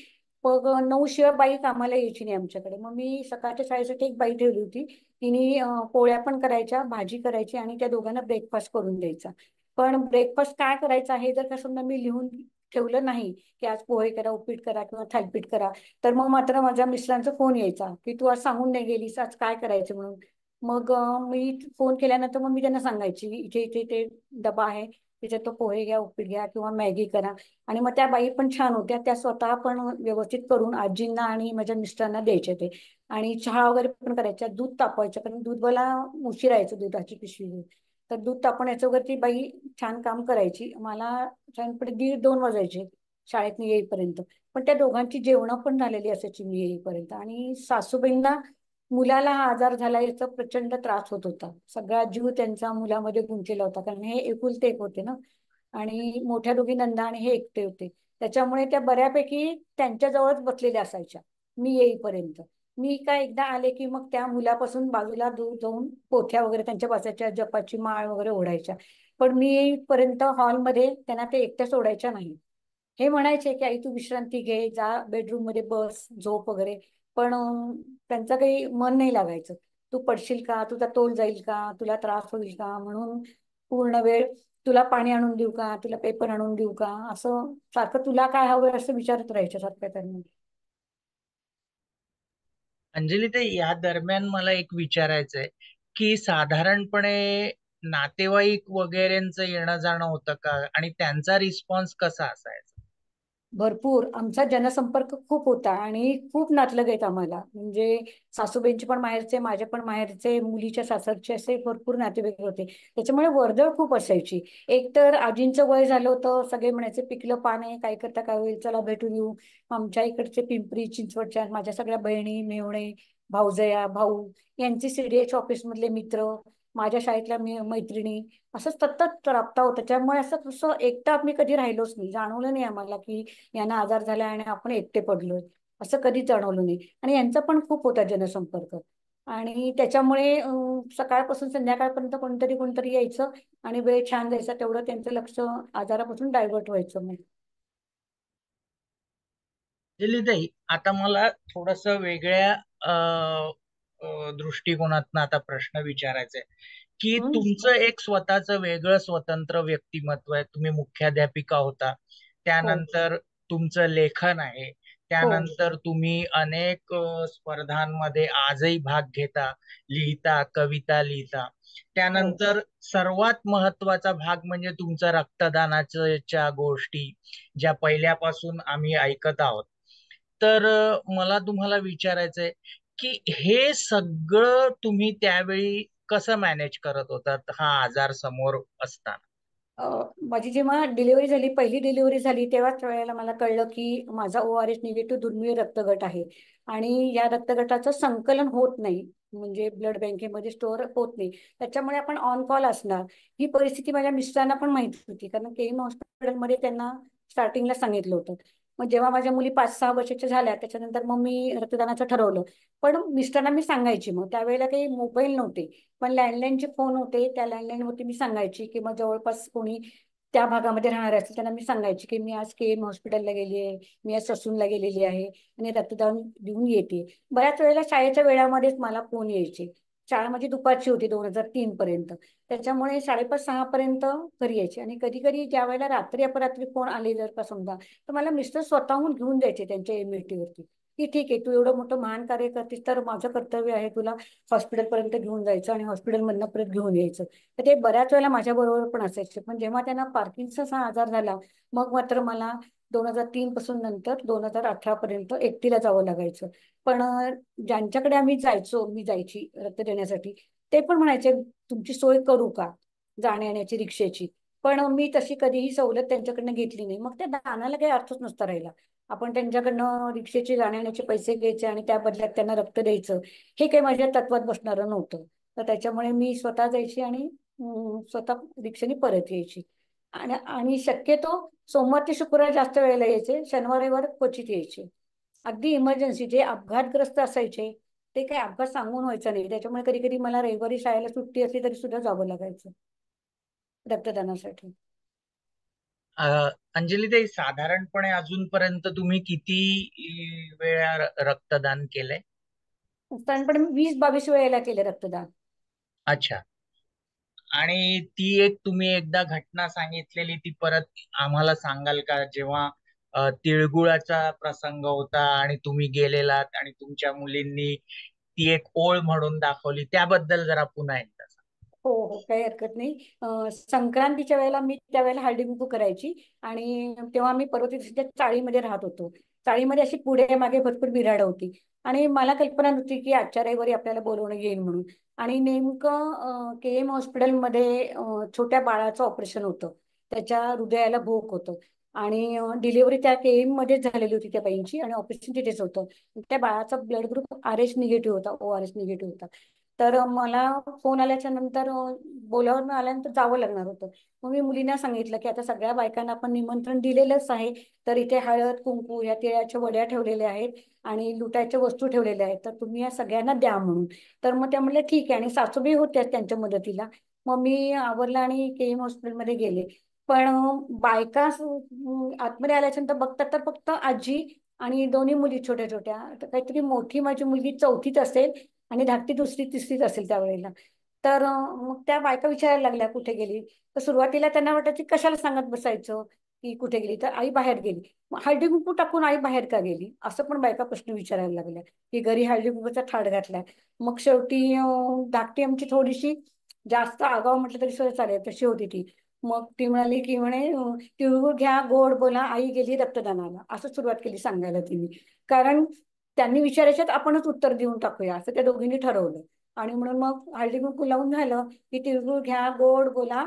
मग 9 शिवाय बाई कामाला यायची नाही आमच्याकडे. मग मी सकाळच्या शाळेसाठी एक बाई ठेवली होती. तिने पोळ्या पण करायच्या, भाजी करायची आणि त्या दोघांना ब्रेकफास्ट करून द्यायचा. पण ब्रेकफास्ट काय करायचा हे जर का समजा मी लिहून ठेवलं नाही, की आज पोहे करा, उपीट करा किंवा थालीपीठ करा, तर मग मात्र माझ्या मिस्टरांचा फोन यायचा की तू आज सांगून नाही गेलीस आज काय करायचं म्हणून. मग मी फोन केल्यानंतर मग मी त्यांना सांगायची इथे इथे ते डबा आहे, त्याच्यात तो पोहे घ्या, उपीट घ्या किंवा मॅगी करा. आणि मग त्या बाई पण छान होत्या, त्या स्वतः पण व्यवस्थित करून आजींना आणि माझ्या मिस्टरांना द्यायचे ते. आणि चहा वगैरे पण करायच्या, दूध तापवायचं, कारण दूध मला उशीर यायचं दुधाची पिशवी घेऊन. तर दूध तापवण्याचं वगैरे ती बाई छान काम करायची. मला छानपणे 1:30-2 वाजायचे शाळेतनं येईपर्यंत. पण त्या दोघांची जेवणं पण झालेली असायची मी येईपर्यंत. आणि सासूबाईंना मुलाला हा आजार झाला याचा प्रचंड त्रास होत होता. सगळा जीव त्यांचा मुलामध्ये गुंतलेला होता, कारण हे एकुलते एक होते ना. आणि मोठ्या दोघी नंदा आणि हे एकटे होते. त्याच्यामुळे त्या बऱ्यापैकी त्यांच्या जवळच बसलेल्या असायच्या मी येईपर्यंत. मी काय एकदा आले की मग त्या मुलापासून बाजूला दूर जाऊन पोथ्या वगैरे त्यांच्या बसायच्या, जपाची माळ वगैरे ओढायच्या. पण मी येईपर्यंत हॉलमध्ये त्यांना ते एकट्या सोडायच्या नाही. हे म्हणायचे की आई तू विश्रांती घे, जा बेडरूम मध्ये बस, झोप वगैरे. पण त्यांचं काही मन नाही लागायचं. तू पडशील का, तुझा तोल जाईल का, तुला त्रास होईल का, म्हणून पूर्ण वेळ तुला पाणी आणून देऊ का, तुला पेपर आणून देऊ का, असं सारखं तुला काय हवं असं विचारत राहायचं सारखं त्यांनी. अंजली ताई, या दरम्यान मला एक विचारायचंय की साधारणपणे नातेवाईक वगैरेंचं येणं जाणं होतं का आणि त्यांचा रिस्पॉन्स कसा असायचा? भरपूर आमचा जनसंपर्क खूप होता आणि खूप नातलग आहेत आम्हाला. म्हणजे सासूबाईंचे पण माहेरचे, माझे पण माहेरचे, मुलीच्या सासरचे असे भरपूर नातेवाईक होते. त्याच्यामुळे वर्दळ खूप असायची. एक तर आजींचं वय झालं होतं, सगळे म्हणायचे पिकलं पान आहे, काय करता काय होईल, चला भेटून येऊ. आमच्या इकडचे पिंपरी चिंचवडच्या माझ्या सगळ्या बहिणी, मेव्हणे, भाऊजया, भाऊ यांचे सीडीएच ऑफिस मधले मित्र, माझ्या शाळेतल्या मैत्रिणी, असं सतत राबता होता. त्यामुळे असं कसं एकटं आम्ही कधी राहिलोच नाही. जाणवलं नाही आम्हाला की यांना आजार झाला आणि आपण एकटे पडलोय, असं कधीच जाणवलं नाही. आणि यांचा पण खूप होता जनसंपर्क. आणि त्याच्यामुळे सकाळपासून संध्याकाळपर्यंत कोणतरी कोणतरी यायचं आणि वेळ छान जायचा. तेवढं त्यांचं लक्ष आजारापासून डायव्हर्ट व्हायचं मग. अंजलीताई, आता मला थोडस वेगळ्या दृष्टिकोनातनं आता प्रश्न विचारायचा आहे की हम्म. तुमचं एक स्वतःचं वेगळं स्वतंत्र व्यक्तिमत्व आहे. तुम्ही मुख्याध्यापिका होता, हो. त्यानंतर तुमचं लेखन आहे, हो. त्यानंतर तुम्ही अनेक स्पर्धांमध्ये आजही भाग घेता, लिहिता, कविता लिहिता. हो. त्यानंतर सर्वात महत्वाचा भाग म्हणजे तुमचं रक्तदानाच्या गोष्टी, ज्या पहिल्यापासून आम्ही ऐकत आहोत. तर मला तुम्हाला विचारायचंय की हे सगळं तुम्ही त्यावेळी कसं मॅनेज करत होतात हा आजार समोर असताना? माझी जेव्हा डिलिव्हरी झाली, पहिली डिलिव्हरी झाली, तेव्हाच वेळेला मला कळलं की माझा ORS निगेटिव्ह दुर्मिळ रक्तगट आहे. आणि या रक्तगटाचं संकलन होत नाही, म्हणजे ब्लड बँकेमध्ये स्टोअर होत नाही. त्याच्यामुळे आपण ऑन कॉल असणार. ही परिस्थिती माझ्या मिस्टरांना पण माहिती होती, कारण केईएम हॉस्पिटलमध्ये त्यांना स्टार्टिंगला सांगितलं होतं. मग जेव्हा माझ्या मुली 5-6 वर्षाच्या झाल्या, त्याच्यानंतर मग मी रक्तदानाचं ठरवलं. पण मिस्टरांना मी सांगायची. मग त्यावेळेला काही मोबाईल नव्हते, पण लँडलाईनचे फोन होते. त्या लँडलाईनवरती मी सांगायची की मग जवळपास कोणी त्या भागामध्ये राहणार असतील त्यांना मी सांगायची की मी आज केएम हॉस्पिटलला गेली आहे, मी आज ससूनला गेलेली आहे आणि रक्तदान देऊन येते. बऱ्याच वेळेला शाळेच्या वेळामध्येच मला फोन यायचे. शाळा माझी दुपारची होती 2003 पर्यंत. त्याच्यामुळे 5:30-6 पर्यंत घरी यायचे. आणि कधी कधी ज्या वेळेला रात्री अपरात्री फोन आले जर का समजा, तर मला मिस्टर स्वतःहून घेऊन जायचे त्यांच्या MAT वरती, की ठीक आहे, तू एवढं मोठं महान कार्य करतेस तर माझं कर्तव्य आहे तुला हॉस्पिटलपर्यंत घेऊन जायचं आणि हॉस्पिटलमधनं परत घेऊन यायचं. तर ते बऱ्याच वेळेला माझ्या बरोबर पण असायचे. पण जेव्हा त्यांना पार्किन्सन्स हा आजार झाला, मग मात्र मला 2003 पासून नंतर 2018 पर्यंत एकटीला जावं लागायचं. पण ज्यांच्याकडे आम्ही जायचो, मी जायची रक्त देण्यासाठी, ते पण म्हणायचे तुमची सोय करू का जाण्या येण्याची रिक्षेची. पण मी तशी कधीही सवलत त्यांच्याकडनं घेतली नाही. मग त्या दानाला काही अर्थच नसता राहिला. आपण त्यांच्याकडनं रिक्षेचे जाण्या येण्याचे पैसे घ्यायचे आणि त्या बदल्यात त्यांना रक्त द्यायचं, हे काही माझ्या तत्वात बसणारं नव्हतं. तर त्याच्यामुळे मी स्वतः जायची आणि स्वतः रिक्षेने परत यायची. आणि आणि शक्यतो सोमवार ते शुक्रवार जास्त वेळेला यायचे, शनिवार रविवार क्वचित यायचे. अगदी इमर्जन्सी जे अपघातग्रस्त असायचे ते काही अपघात सांगून व्हायचा नाही. त्याच्यामुळे कधी कधी मला रविवारी शाळेला सुट्टी असली तरी सुद्धा जावं लागायचं रक्तदानासाठी. अंजलीताई, साधारणपणे अजूनपर्यंत तुम्ही किती वेळा रक्तदान केलंय? साधारणपणे मी 20-22 वेळेला केले रक्तदान. अच्छा. आणि ती एक तुम्ही एकदा घटना सांगितलेली ती परत आम्हाला सांगाल का, जेव्हा तिळगुळाचा प्रसंग होता आणि तुम्ही गेलेलात आणि तुमच्या मुलींनी ती एक ओळ म्हणून दाखवली, त्याबद्दल जरा पुन्हा एकदा सांगा. हो हो, काही हरकत नाही. संक्रांतीच्या वेळेला मी त्यावेळेला हळदी कुंकू करायची. आणि तेव्हा मी पर्वती दिशेच्या चाळीमध्ये राहत होतो. चाळीमध्ये अशी पुढे मागे भरपूर बिराड होती. आणि मला कल्पना नव्हती की आजच्या रविवारी आपल्याला बोलवणं येईल म्हणून. आणि नेमकं KM हॉस्पिटलमध्ये छोट्या बाळाचं ऑपरेशन होतं. त्याच्या हृदयाला भोक होतं. आणि डिलिव्हरी त्या KM मध्येच झालेली होती त्या बाईंची आणि ऑपरेशन तिथेच होतं. त्या बाळाचा ब्लड ग्रुप RH निगेटिव्ह होता, ORS निगेटिव्ह होता. तर मला फोन आल्याच्या नंतर बोलावून आल्यानंतर जावं लागणार होतं. मग मी मुलींना सांगितलं की आता सगळ्या बायकांना आपण निमंत्रण दिलेलंच आहे, तर इथे हळद कुंकू या तिळाच्या वड्या ठेवलेल्या आहेत आणि लुटायच्या वस्तू ठेवलेल्या आहेत, तर तुम्ही या सगळ्यांना द्या म्हणून. तर मग त्या म्हणल्या ठीक आहे. आणि सासूबाई होत्या त्यांच्या मदतीला. मग मी आवरलं आणि KM हॉस्पिटलमध्ये गेले. पण बायका आतमध्ये आल्याच्या नंतर बघतात तर फक्त आजी आणि दोन्ही मुली छोट्या छोट्या. तर काहीतरी मोठी माझी मुलगी 4थीत असेल आणि धाकटी 2री 3रीत असेल त्यावेळेला. तर मग त्या बायका विचारायला लागल्या कुठे गेली. तर सुरुवातीला त्यांना वाटायची कशाला सांगत बसायचं की कुठे गेली. तर आई बाहेर गेली. मग हळदी कुंकू टाकून आई बाहेर का गेली असं पण बायका प्रश्न विचारायला लागल्या की घरी हळदी कुंकूचा थाट घातलाय. मग शेवटी धाकटी आमची थोडीशी जास्त आगाव म्हटलं तरी सुद्धा चालेल तशी होती ती. मग ती म्हणाली की म्हणे तिळगुळ घ्या गोड बोला आई गेली रक्तदानाला असं सुरुवात केली सांगायला तिने. कारण त्यांनी विचारायच्यात आपणच उत्तर देऊन टाकूया असं त्या दोघींनी ठरवलं. आणि म्हणून मग हळदी कुंकू लावून झालं की तिळगुळ घ्या गोड बोला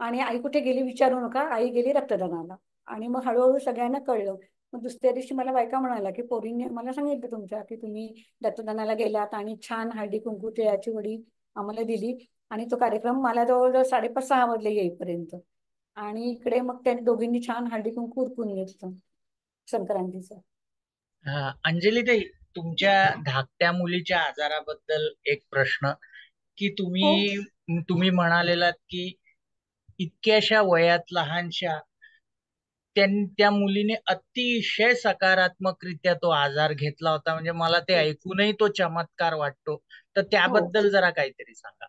आणि आई कुठे गेली विचारू नका आई गेली रक्तदानाला. आणि मग हळूहळू सगळ्यांना कळलं. मग दुसऱ्या दिवशी मला बायका म्हणाला की पोरींनी मला सांगितलं तुमच्या की तुम्ही रक्तदानाला गेलात आणि छान हळदी कुंकू तिळाची वडी आम्हाला दिली. आणि तो कार्यक्रम मला जवळजवळ 5:30-6 वाजले येईपर्यंत. आणि इकडे मग त्यांनी दोघींनी छान हळदी कुंकू उरकून घेतलं संक्रांतीचं. अंजली ताई, तुमच्या धाकट्या मुलीच्या आजाराबद्दल एक प्रश्न, की हो तुम्ही म्हणालेलात की इतक्याशा वयात लहानशा त्या मुलीने अतिशय सकारात्मकरित्या तो आजार घेतला होता. म्हणजे मला ते हो ऐकूनही तो चमत्कार वाटतो. तर हो. त्याबद्दल जरा काहीतरी सांगा.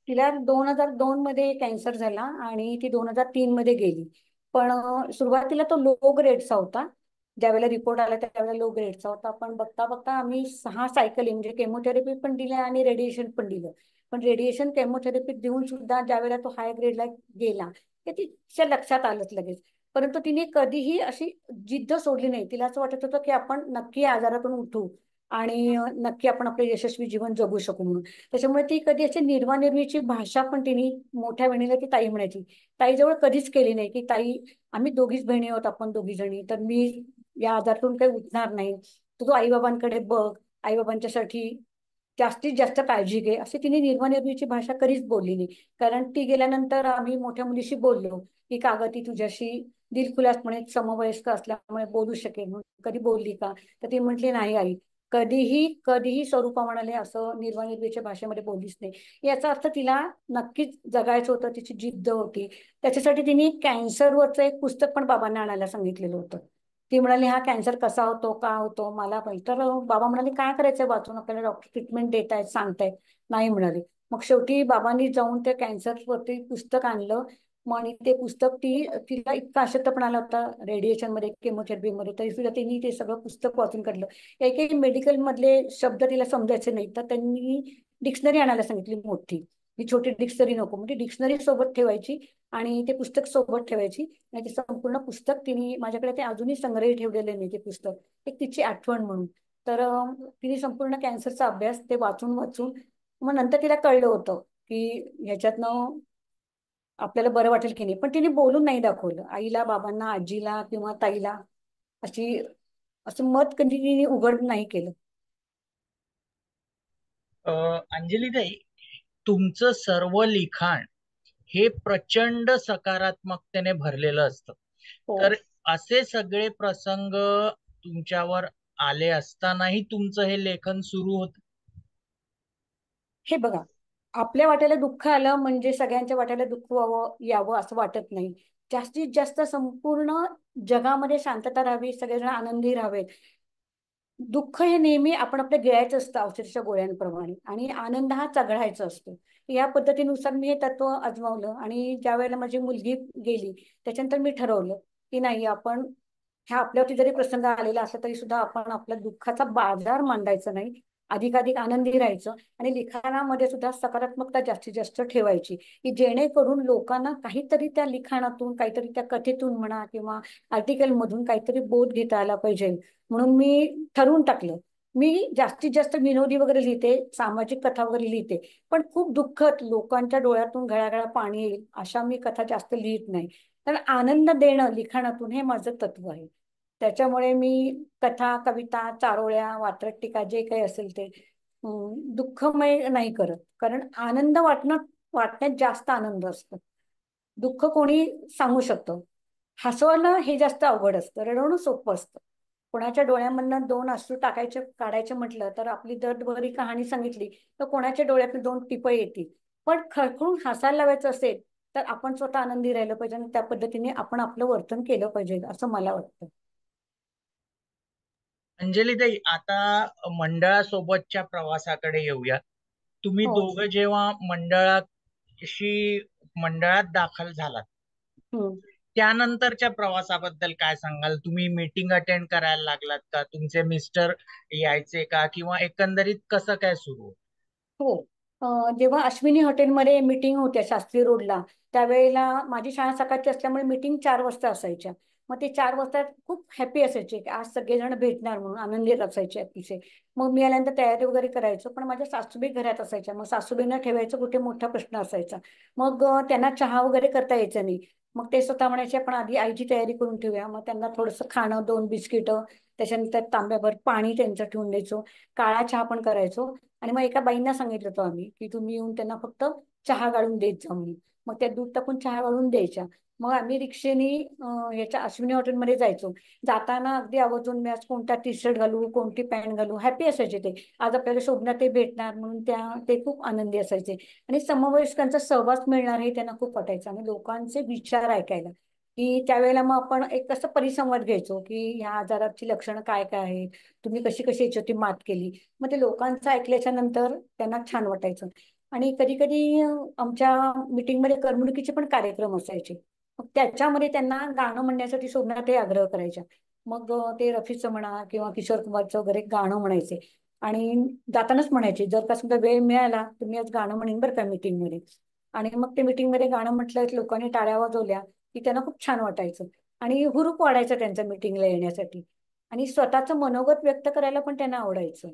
तिला 2002 मध्ये कॅन्सर झाला आणि ती 2003 मध्ये गेली. पण सुरुवातीला तो लो ग्रेडचा होता. ज्यावेळेला रिपोर्ट आला त्यावेळेला लो ग्रेडचा होता. पण बघता बघता आम्ही 6 सायकली म्हणजे केमोथेरपी पण दिल्या आणि रेडिएशन पण दिलं. पण रेडिएशन केमोथेरपी देऊन सुद्धा ज्यावेळेला तो हाय ग्रेडला गेला ते तिच्या लक्षात आलंच लगेच. परंतु तिने कधीही अशी जिद्द सोडली नाही. तिला असं वाटत होतं की आपण नक्की या आजारातून उठू आणि नक्की आपण आपले यशस्वी जीवन जगू शकू म्हणून. त्याच्यामुळे ती कधी अशी निर्वानिर्वीची भाषा पण तिने मोठ्या बहिणीला ती ताई म्हणायची. ताईजवळ कधीच केली नाही की ताई आम्ही दोघीच बहिणी आहोत आपण दोघी जणी तर मी या आजारातून काही उठणार नाही. तर तू आईबाबांकडे बघ आईबाबांच्यासाठी जास्तीत जास्त काळजी घे अशी तिने निर्वानिर्वीची भाषा कधीच बोलली नाही. कारण ती गेल्यानंतर आम्ही मोठ्या मुलीशी बोललो की का ग ती तुझ्याशी दिलखुलासपणे समवयस्क असल्यामुळे बोलू शकेल म्हणून कधी बोलली का. तर ती म्हटली नाही आई कधीही कधीही स्वरूपा म्हणाले असं निर्वानिर्वीच्या भाषेमध्ये बोललीच नाही. याचा अर्थ तिला नक्कीच जगायचं होतं तिची जिद्द होती. त्याच्यासाठी तिने कॅन्सरवरचं एक पुस्तक पण बाबांना आणायला सांगितलेलं होतं. ती म्हणाली हा कॅन्सर कसा होतो का होतो मला पाहिजे. तर बाबा म्हणाले काय करायचंय वाचून आपल्याला डॉक्टर ट्रीटमेंट देत आहेत सांगतायत. नाही म्हणाले. मग शेवटी बाबांनी जाऊन त्या कॅन्सरवरती पुस्तक आणलं. मग आणि ते पुस्तक तिला इतका अशक्तपणा आला होता रेडिएशन मध्ये केमोथेरपी मध्ये तरी सुद्धा तिने ते सगळं पुस्तक वाचून काढलं. काही काही मेडिकल मधले शब्द तिला समजायचे नाही तर त्यांनी डिक्शनरी आणायला सांगितली मोठी. ही छोटी डिक्शनरी नको म्हणजे डिक्शनरी सोबत ठेवायची आणि ते पुस्तक सोबत ठेवायची. आणि ते संपूर्ण पुस्तक तिने माझ्याकडे ते अजूनही संग्रही ठेवलेले नाही ते पुस्तक एक तिची आठवण म्हणून. तर तिने संपूर्ण कॅन्सरचा अभ्यास ते वाचून वाचून मग नंतर तिला कळलं होतं की ह्याच्यातनं आपल्याला बरं वाटेल की नाही. पण तिने बोलून नाही दाखवलं आईला बाबांना आजीला किंवा ताईला अशी असं मत कधी तिने उघड नाही केलं. अंजली ताई, तुमचं सर्व लिखाण हे प्रचंड सकारात्मकतेने भरलेलं असतं. हो तर असे सगळे प्रसंग तुमच्यावर आले असतानाही तुमचं हे लेखन सुरू होत. हे बघा आपल्या वाट्याला दुःख आलं म्हणजे सगळ्यांच्या वाट्याला दुःख व्हावं यावं असं वाटत नाही. जास्तीत जास्त संपूर्ण जगामध्ये शांतता राहावी सगळेजण आनंदी राहावेत. दुःख हे नेहमी आपण आपल्या गिळायचं असतं औषधाच्या गोळ्यांप्रमाणे आणि आनंद हा चघळायचा असतो. या पद्धतीनुसार मी हे तत्व आजमावलं आणि ज्या वेळेला माझी मुलगी गेली त्याच्यानंतर मी ठरवलं की नाही आपण ह्या आपल्यावरती जरी प्रसंग आलेला असला तरी सुद्धा आपण आपल्या दुःखाचा बाजार मांडायचा नाही. अधिकाधिक आनंदी राहायचं आणि लिखाणामध्ये सुद्धा सकारात्मकता जास्तीत जास्त ठेवायची की जेणेकरून लोकांना काहीतरी त्या लिखाणातून काहीतरी त्या कथेतून म्हणा किंवा आर्टिकल मधून काहीतरी बोध घेता आला पाहिजे. म्हणून मी ठरवून टाकलं मी जास्तीत जास्त विनोदी वगैरे लिहिते सामाजिक कथा वगैरे लिहिते. पण खूप दुःखद लोकांच्या डोळ्यातून घळाघळा पाणी येईल अशा मी कथा जास्त लिहित नाही. कारण आनंद देणं लिखाणातून हे माझं तत्व आहे. त्याच्यामुळे मी कथा कविता चारोळ्या वात्रट टीका जे काही असेल ते दुःखमय नाही करत. कारण आनंद वाटण्यात जास्त आनंद असतो. दुःख कोणी सांगू शकतं. हसवणं हे जास्त अवघड असतं रडवणं सोपं असतं. कोणाच्या डोळ्यामधनं 2 अश्रू टाकायचे काढायचे म्हटलं तर आपली दर्दभरी कहाणी सांगितली तर कोणाच्या डोळ्यातून 2 टिपं येतील. पण खळखळून हसायला लावायचं असेल तर आपण स्वतः आनंदी राहिलं पाहिजे आणि त्या पद्धतीने आपण आपलं वर्तन केलं पाहिजे असं मला वाटतं. अंजली ताई, आता मंडळासोबतच्या प्रवासाकडे येऊया. तुम्ही हो. दोघं जेव्हा मंडळात दाखल झालात, हम्म. त्यानंतरच्या प्रवासाबद्दल काय सांगाल? तुम्ही मीटिंग अटेंड करायला लागलात का? तुमचे मिस्टर यायचे का? किंवा एकंदरीत कसं काय सुरू? हो. जेव्हा अश्विनी हॉटेलमध्ये मीटिंग होत्या शास्त्री रोडला, त्यावेळेला माझी शाळा सकाळची असल्यामुळे मीटिंग 4 वाजता असायच्या. मग ते 4 वाजता खूप हॅपी असायचे की आज सगळेजण भेटणार म्हणून आनंदित असायचे अतिशय. मग मी आल्यानंतर तयारी वगैरे करायचो, पण माझ्या सासूबाई घरात असायच्या. मग सासूबाईंना ठेवायचं कुठे मोठा प्रश्न असायचा. मग त्यांना चहा वगैरे करता यायचं नाही. मग ते स्वतः म्हणायचे आपण आधी आईची तयारी करून ठेवूया. मग त्यांना थोडंसं खाणं, 2 बिस्किटं, त्याच्यानंतर तांब्याभर पाणी त्यांचं ठेवून द्यायचो. काळा चहा पण करायचो. आणि मग एका बाईंना सांगितलं होतं आम्ही की तुम्ही येऊन त्यांना फक्त चहा गाळून देत जा म्हणून. मग त्या दूध टाकून चहा गाळून द्यायच्या. मग आम्ही रिक्षेने याच्या अश्विनी हॉटेलमध्ये जायचो. जाताना अगदी आवर्जून मी आज कोणता टी शर्ट घालू, कोणती पॅन्ट घालू, हॅपी असायचे ते. आज आपल्याला शोभणार ते भेटणार म्हणून ते खूप आनंदी असायचे. आणि समवयस्कांचा सहवास मिळणार हे त्यांना खूप वाटायचं आणि लोकांचे विचार ऐकायला की त्यावेळेला मग आपण एक कसं परिसंवाद घ्यायचो की ह्या आजाराची लक्षणं काय काय आहेत, तुम्ही कशी कशी याच्यावरती मात केली. मग ते लोकांचं ऐकल्याच्या नंतर त्यांना छान वाटायचं. आणि कधी कधी आमच्या मीटिंगमध्ये करमणुकीचे पण कार्यक्रम असायचे. मग त्याच्यामध्ये त्यांना गाणं म्हणण्यासाठी शोभणार ते आग्रह करायच्या. मग ते रफीचं म्हणा किंवा किशोर कुमारचं वगैरे गाणं म्हणायचे. आणि जातानाच म्हणायचे जर का समजा वेळ मिळाला तर मी आज गाणं म्हणेन बरं का मीटिंगमध्ये. आणि मग ते मीटिंगमध्ये गाणं म्हटलं की लोकांनी टाळ्या वाजवल्या की त्यांना खूप छान वाटायचं. आणि हुरूप वाढायचं त्यांच्या मीटिंगला येण्यासाठी. आणि स्वतःचं मनोगत व्यक्त करायला पण त्यांना आवडायचं.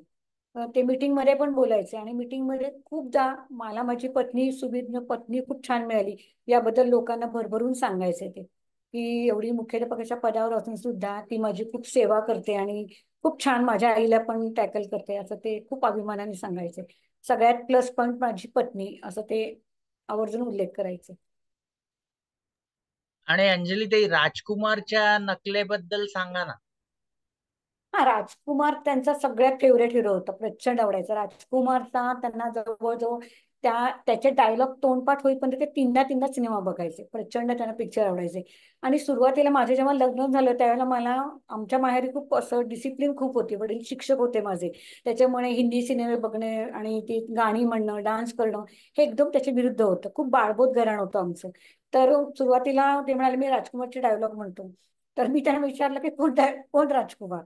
ते मीटिंग मध्ये पण बोलायचे. आणि मीटिंग मध्ये खूपदा मला माझी पत्नी सुविज्ञ पत्नी खूप छान मिळाली याबद्दल लोकांना भरभरून सांगायचे ते की एवढी मुख्याध्यापकाच्या पदावर असून सुद्धा ती माझी खूप सेवा करते आणि खूप छान माझ्या आईला पण टॅकल करते असं ते खूप अभिमानाने सांगायचे. सगळ्यात प्लस पॉईंट माझी पत्नी असं ते आवर्जून उल्लेख करायचे. आणि अंजली ताई, राजकुमारच्या नकलेबद्दल सांगा ना. हा, राजकुमार त्यांचा सगळ्यात फेवरेट हिरो होता. प्रचंड आवडायचा राजकुमारचा. त्यांना जवळजवळ त्याचे डायलॉग तोंडपाठ होईपर्यंत ते तीनदा तीनदा सिनेमा बघायचे. प्रचंड त्यांना पिक्चर आवडायचे. आणि सुरुवातीला माझे जेव्हा लग्न झालं त्यावेळेला मला आमच्या माहेरी खूप असं डिसिप्लिन खूप होती. वडील शिक्षक होते माझे. त्याच्यामुळे हिंदी सिनेमे बघणे आणि ती गाणी म्हणणं, डान्स करणं हे एकदम त्याच्या विरुद्ध होतं. खूप बाळबोध घराणं होतं आमचं. तर सुरुवातीला ते म्हणाले मी राजकुमारचे डायलॉग म्हणतो. तर मी त्यांना विचारलं की कोण राजकुमार.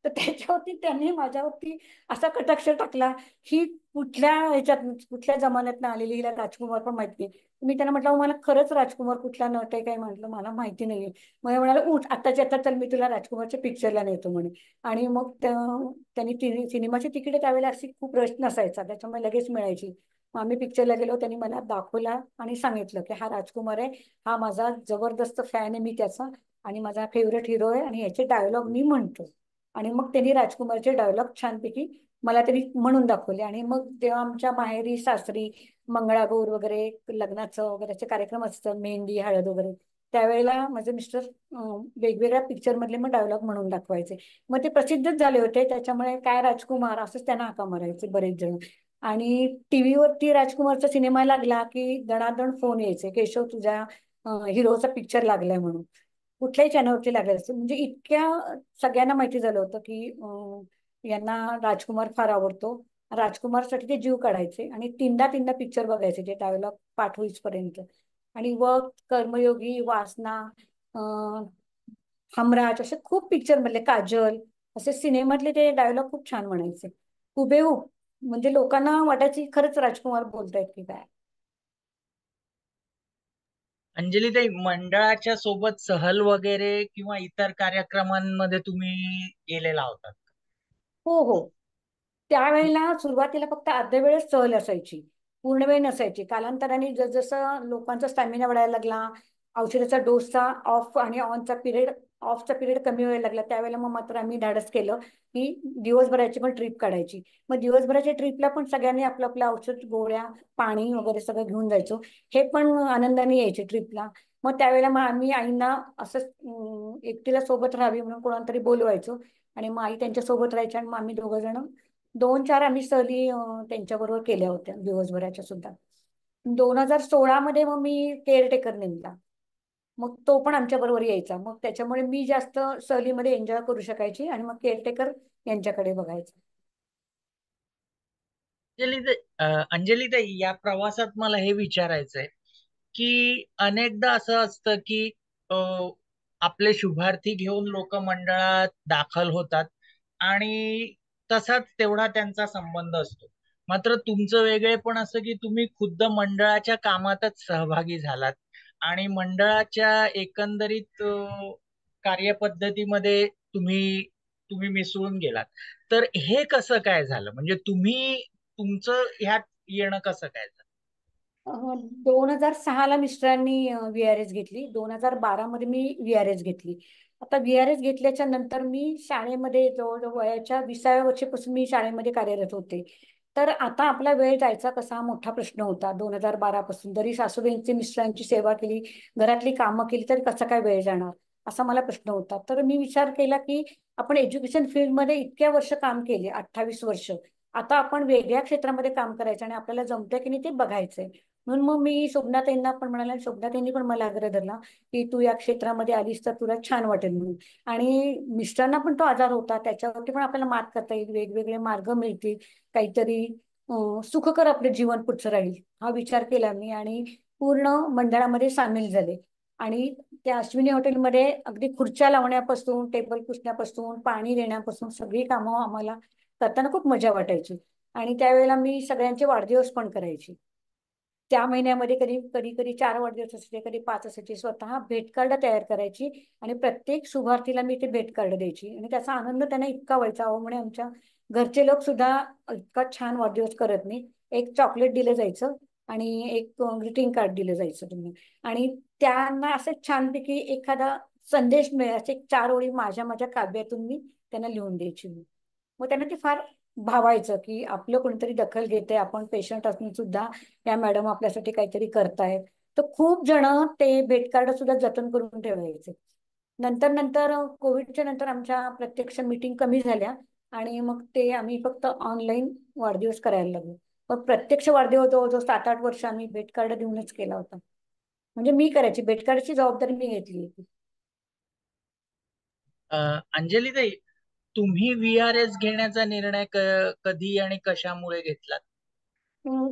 तर त्याच्यावरती त्यांनी माझ्यावरती असा कटाक्ष टाकला ही कुठल्या ह्याच्यात कुठल्या जमान्यात आलेली हिला राजकुमार पण माहिती नाही. मी त्यांना म्हटलं मला खरंच राजकुमार कुठला नट आहे काय म्हटलं मला माहिती नाहीये. मग हे म्हणाले उठ आत्ताच्या आता तर मी तुला राजकुमारच्या पिक्चरला नेतो म्हणे. आणि मग त्यांनी सिनेमाची तिकीट त्यावेळेला अशी खूप रश नसायचा त्याच्यामुळे लगेच मिळायची. मग आम्ही पिक्चरला गेलो त्यांनी मला दाखवला आणि सांगितलं की हा राजकुमार आहे. हा माझा जबरदस्त फॅन आहे मी त्याचा. आणि माझा फेवरेट हिरो आहे आणि याचे डायलॉग मी म्हणतो. आणि मग त्यांनी राजकुमारचे डायलॉग छानपैकी मला तरी म्हणून दाखवले. आणि मग तेव्हा आमच्या माहेरी सासरी मंगळागौर वगैरे लग्नाचं वगैरेचे कार्यक्रम असतात मेहंदी हळद वगैरे त्यावेळेला माझे मिस्टर वेगवेगळ्या पिक्चर मधले मग डायलॉग म्हणून दाखवायचे. मग ते प्रसिद्धच झाले होते त्याच्यामुळे काय राजकुमार असंच त्यांना हाका मारायचे बरेच जण. आणि टीव्हीवरती राजकुमारचा सिनेमा लागला की दणादण फोन यायचे केशव तुझ्या हिरोचा पिक्चर लागलाय म्हणून. कुठल्याही चॅनलवरती लागले असते म्हणजे इतक्या सगळ्यांना माहिती झालं होतं की यांना राजकुमार फार आवडतो. राजकुमारसाठी ते जीव काढायचे आणि तीनदा तीनदा पिक्चर बघायचे ते डायलॉग पाठ होईपर्यंत. आणि वक्त कर्मयोगी वासना अं, हमराज असे खूप पिक्चर मधले काजल असे सिनेमातले ते डायलॉग खूप छान म्हणायचे. हुबेहूब म्हणजे लोकांना वाटायची खरंच राजकुमार बोलतायत की काय. अंजली ताई, मंडळाच्या सोबत सहल वगैरे किंवा इतर कार्यक्रमांमध्ये तुम्ही गेलेला होतात? हो हो. त्यावेळेला सुरुवातीला फक्त अर्ध्या वेळेस सहल असायची. पूर्ण वेळ नसायची. कालांतराने जसजसं लोकांचा स्टॅमिना वाढायला लागला, औषधाचा डोसचा ऑफ आणि ऑफचा पिरियड कमी व्हायला लागला त्यावेळेला मग मात्र आम्ही धाडस केलं की दिवसभराची पण ट्रिप काढायची. मग दिवसभराच्या ट्रिपला पण सगळ्यांनी आपलं आपलं औषध गोळ्या पाणी वगैरे सगळं घेऊन जायचो. हे पण आनंदाने यायचे ट्रिपला. मग त्यावेळेला मग आम्ही आईंना असंच एकटीला सोबत राहावी म्हणून कोणाला तरी बोलवायचो. आणि मग आई त्यांच्या सोबत राहायच्या आणि मग आम्ही दोघं जण 2-4 आम्ही सहली त्यांच्याबरोबर केल्या होत्या दिवसभराच्या सुद्धा. 2016 मध्ये मग मी केअरटेकर नेमला. मग तो पण आमच्या बरोबर यायचा. मग त्याच्यामुळे मी जास्त सहलीमध्ये एन्जॉय करू शकायची आणि मग केअरटेकर यांच्याकडे बघायचं. अंजलीताई, या प्रवासात मला हे विचारायचंय की अनेकदा असं असतं की अ, आपले शुभार्थी घेऊन लोक मंडळात दाखल होतात आणि तसाच तेवढा त्यांचा संबंध असतो. मात्र तुमचं वेगळेपण असं की तुम्ही खुद्द मंडळाच्या कामातच सहभागी झालात आणि मंडळाच्या एकंदरीत कार्यपद्धतीमध्ये तुम्ही तुम्ही मिसळून गेलात. तर हे कसं काय झालं? म्हणजे तुमचं ह्यात येणं कसं काय झालं? 2006ला मिस्टरांनी VRS घेतली. 2012 मध्ये मी VRS घेतली. आता VRS घेतल्याच्या नंतर मी शाळेमध्ये जवळजवळ वयाच्या 20व्या वर्षापासून मी शाळेमध्ये कार्यरत होते. तर आता आपला वेळ जायचा कसा हा मोठा प्रश्न होता 2012 पासून. जरी सासूबाईंची मिस्टरांची सेवा केली, घरातली कामं केली, तरी कसा काय वेळ जाणार असा मला प्रश्न होता. तर मी विचार केला की आपण एज्युकेशन फील्डमध्ये इतक्या वर्ष काम केले, 28 वर्ष. आता आपण वेगळ्या क्षेत्रामध्ये काम करायचं आणि आपल्याला जमतंय की नाही ते बघायचंय. म्हणून मग मी शोभनाताईंना पण म्हणाले आणि शोभनाताईंनी पण मला आग्रह धरला की तू या क्षेत्रामध्ये आलीस तर तुला छान वाटेल म्हणून. आणि मिस्टरांना पण तो आजार होता, त्याच्यावरती पण आपल्याला मात करता येईल, वेगवेगळे मार्ग मिळतील, काहीतरी सुखकर आपलं जीवन पुढचं राहील हा विचार केला मी आणि पूर्ण मंडळामध्ये सामील झाले. आणि त्या अश्विनी हॉटेलमध्ये अगदी खुर्च्या लावण्यापासून टेबल पुसण्यापासून पाणी देण्यापासून सगळी कामं आम्हाला करताना खूप मजा वाटायची. आणि त्यावेळेला मी सगळ्यांचे वाढदिवस पण करायची. त्या महिन्यामध्ये कधी कधी कधी 4 वाढदिवस असायचे, कधी 5 असायचे. स्वतः भेट कार्ड तयार करायची आणि प्रत्येक शुभार्थीला मी ते भेट कार्ड द्यायची आणि त्याचा आनंद त्यांना इतका व्हायचा. अहो म्हणे आमच्या घरचे लोक सुद्धा इतका छान वाढदिवस करत नाही. एक चॉकलेट दिलं जायचं आणि एक ग्रीटिंग कार्ड दिलं जायचं तुम्ही. आणि त्यांना असं छानपैकी एखादा संदेश मिळेल असे 4 ओळी माझ्या माझ्या काव्यातून मी त्यांना लिहून द्यायची. मग त्यांना ते फार भावायचं की आपलं कोणीतरी दखल घेते, आपण पेशंट असून सुद्धा या मॅडम आपल्यासाठी काहीतरी करतायत. तर खूप जण ते भेट कार्ड सुद्धा जतन करून ठेवायचे. नंतर नंतर कोविडच्या नंतर आमच्या प्रत्यक्ष मीटिंग कमी झाल्या आणि मग ते आम्ही फक्त ऑनलाईन वाढदिवस करायला लागलो. पण प्रत्यक्ष वाढदिवस जवळजवळ 7-8 वर्ष आम्ही भेट कार्ड देऊनच केला होता. म्हणजे मी करायची भेट कार्डची जबाबदारी मी घेतली होती. अंजलीताई, तुम्ही VRS घेण्याचा निर्णय कधी आणि कशामुळे घेतलात?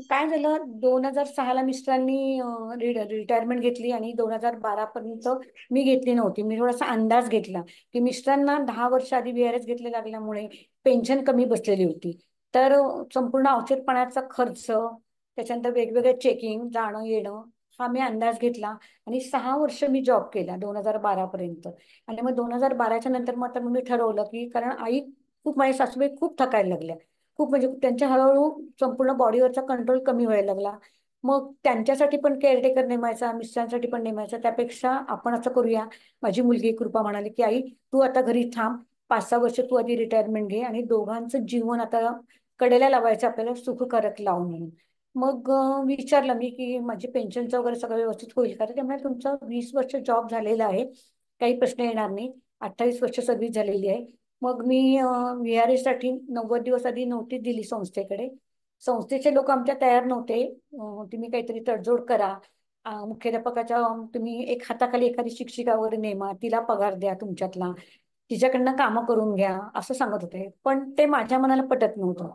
काय झालं 2006ला मिस्टरांनी रिटायरमेंट घेतली आणि 2012 पर्यंत मी घेतली नव्हती. मी थोडासा अंदाज घेतला की मिस्टरांना 10 वर्ष आधी VRS घेतले लागल्यामुळे पेन्शन कमी बसलेली होती. तर संपूर्ण औषध पाण्याचा खर्च, त्याच्यानंतर वेगवेगळे चेकिंग जाणं येणं हा मी अंदाज घेतला आणि 6 वर्ष मी जॉब केला 2012 पर्यंत. आणि मग 2012च्या नंतर मग आता मी ठरवलं की कारण आई खूप माझ्या सासूबाई खूप थकायला लागल्या. खूप म्हणजे त्यांच्या हळूहळू संपूर्ण बॉडीवरचा कंट्रोल कमी व्हायला लागला. मग त्यांच्यासाठी पण केअरटेकर नेमायचा, मिस्टरांसाठी पण नेमायचा. त्यापेक्षा आपण असं करूया. माझी मुलगी कृपा म्हणाली की आई तू आता घरी थांब, 5-6 वर्ष तू आधी रिटायरमेंट घे आणि दोघांचं जीवन आता कडेला लावायचं आपल्याला सुखकारक लावून म्हणून. मग विचारलं मी की माझी पेन्शनचं वगैरे सगळं व्यवस्थित होईल का? तर त्यामुळे तुमचा 20 वर्ष जॉब झालेला आहे, काही प्रश्न येणार नाही. 28 वर्ष सर्व्हिस झालेली आहे. मग मी VRS साठी 90 दिवस आधी नोटीस दिली संस्थेकडे. संस्थेचे लोक आमच्या तयार नव्हते. तुम्ही काहीतरी तडजोड करा. मुख्याध्यापकाच्या तुम्ही एक हाताखाली एखादी शिक्षिका वगैरे नेमा, तिला पगार द्या तुमच्यातला, तिच्याकडनं कामं करून घ्या असं सांगत होते. पण ते माझ्या मनाला पटत नव्हतं.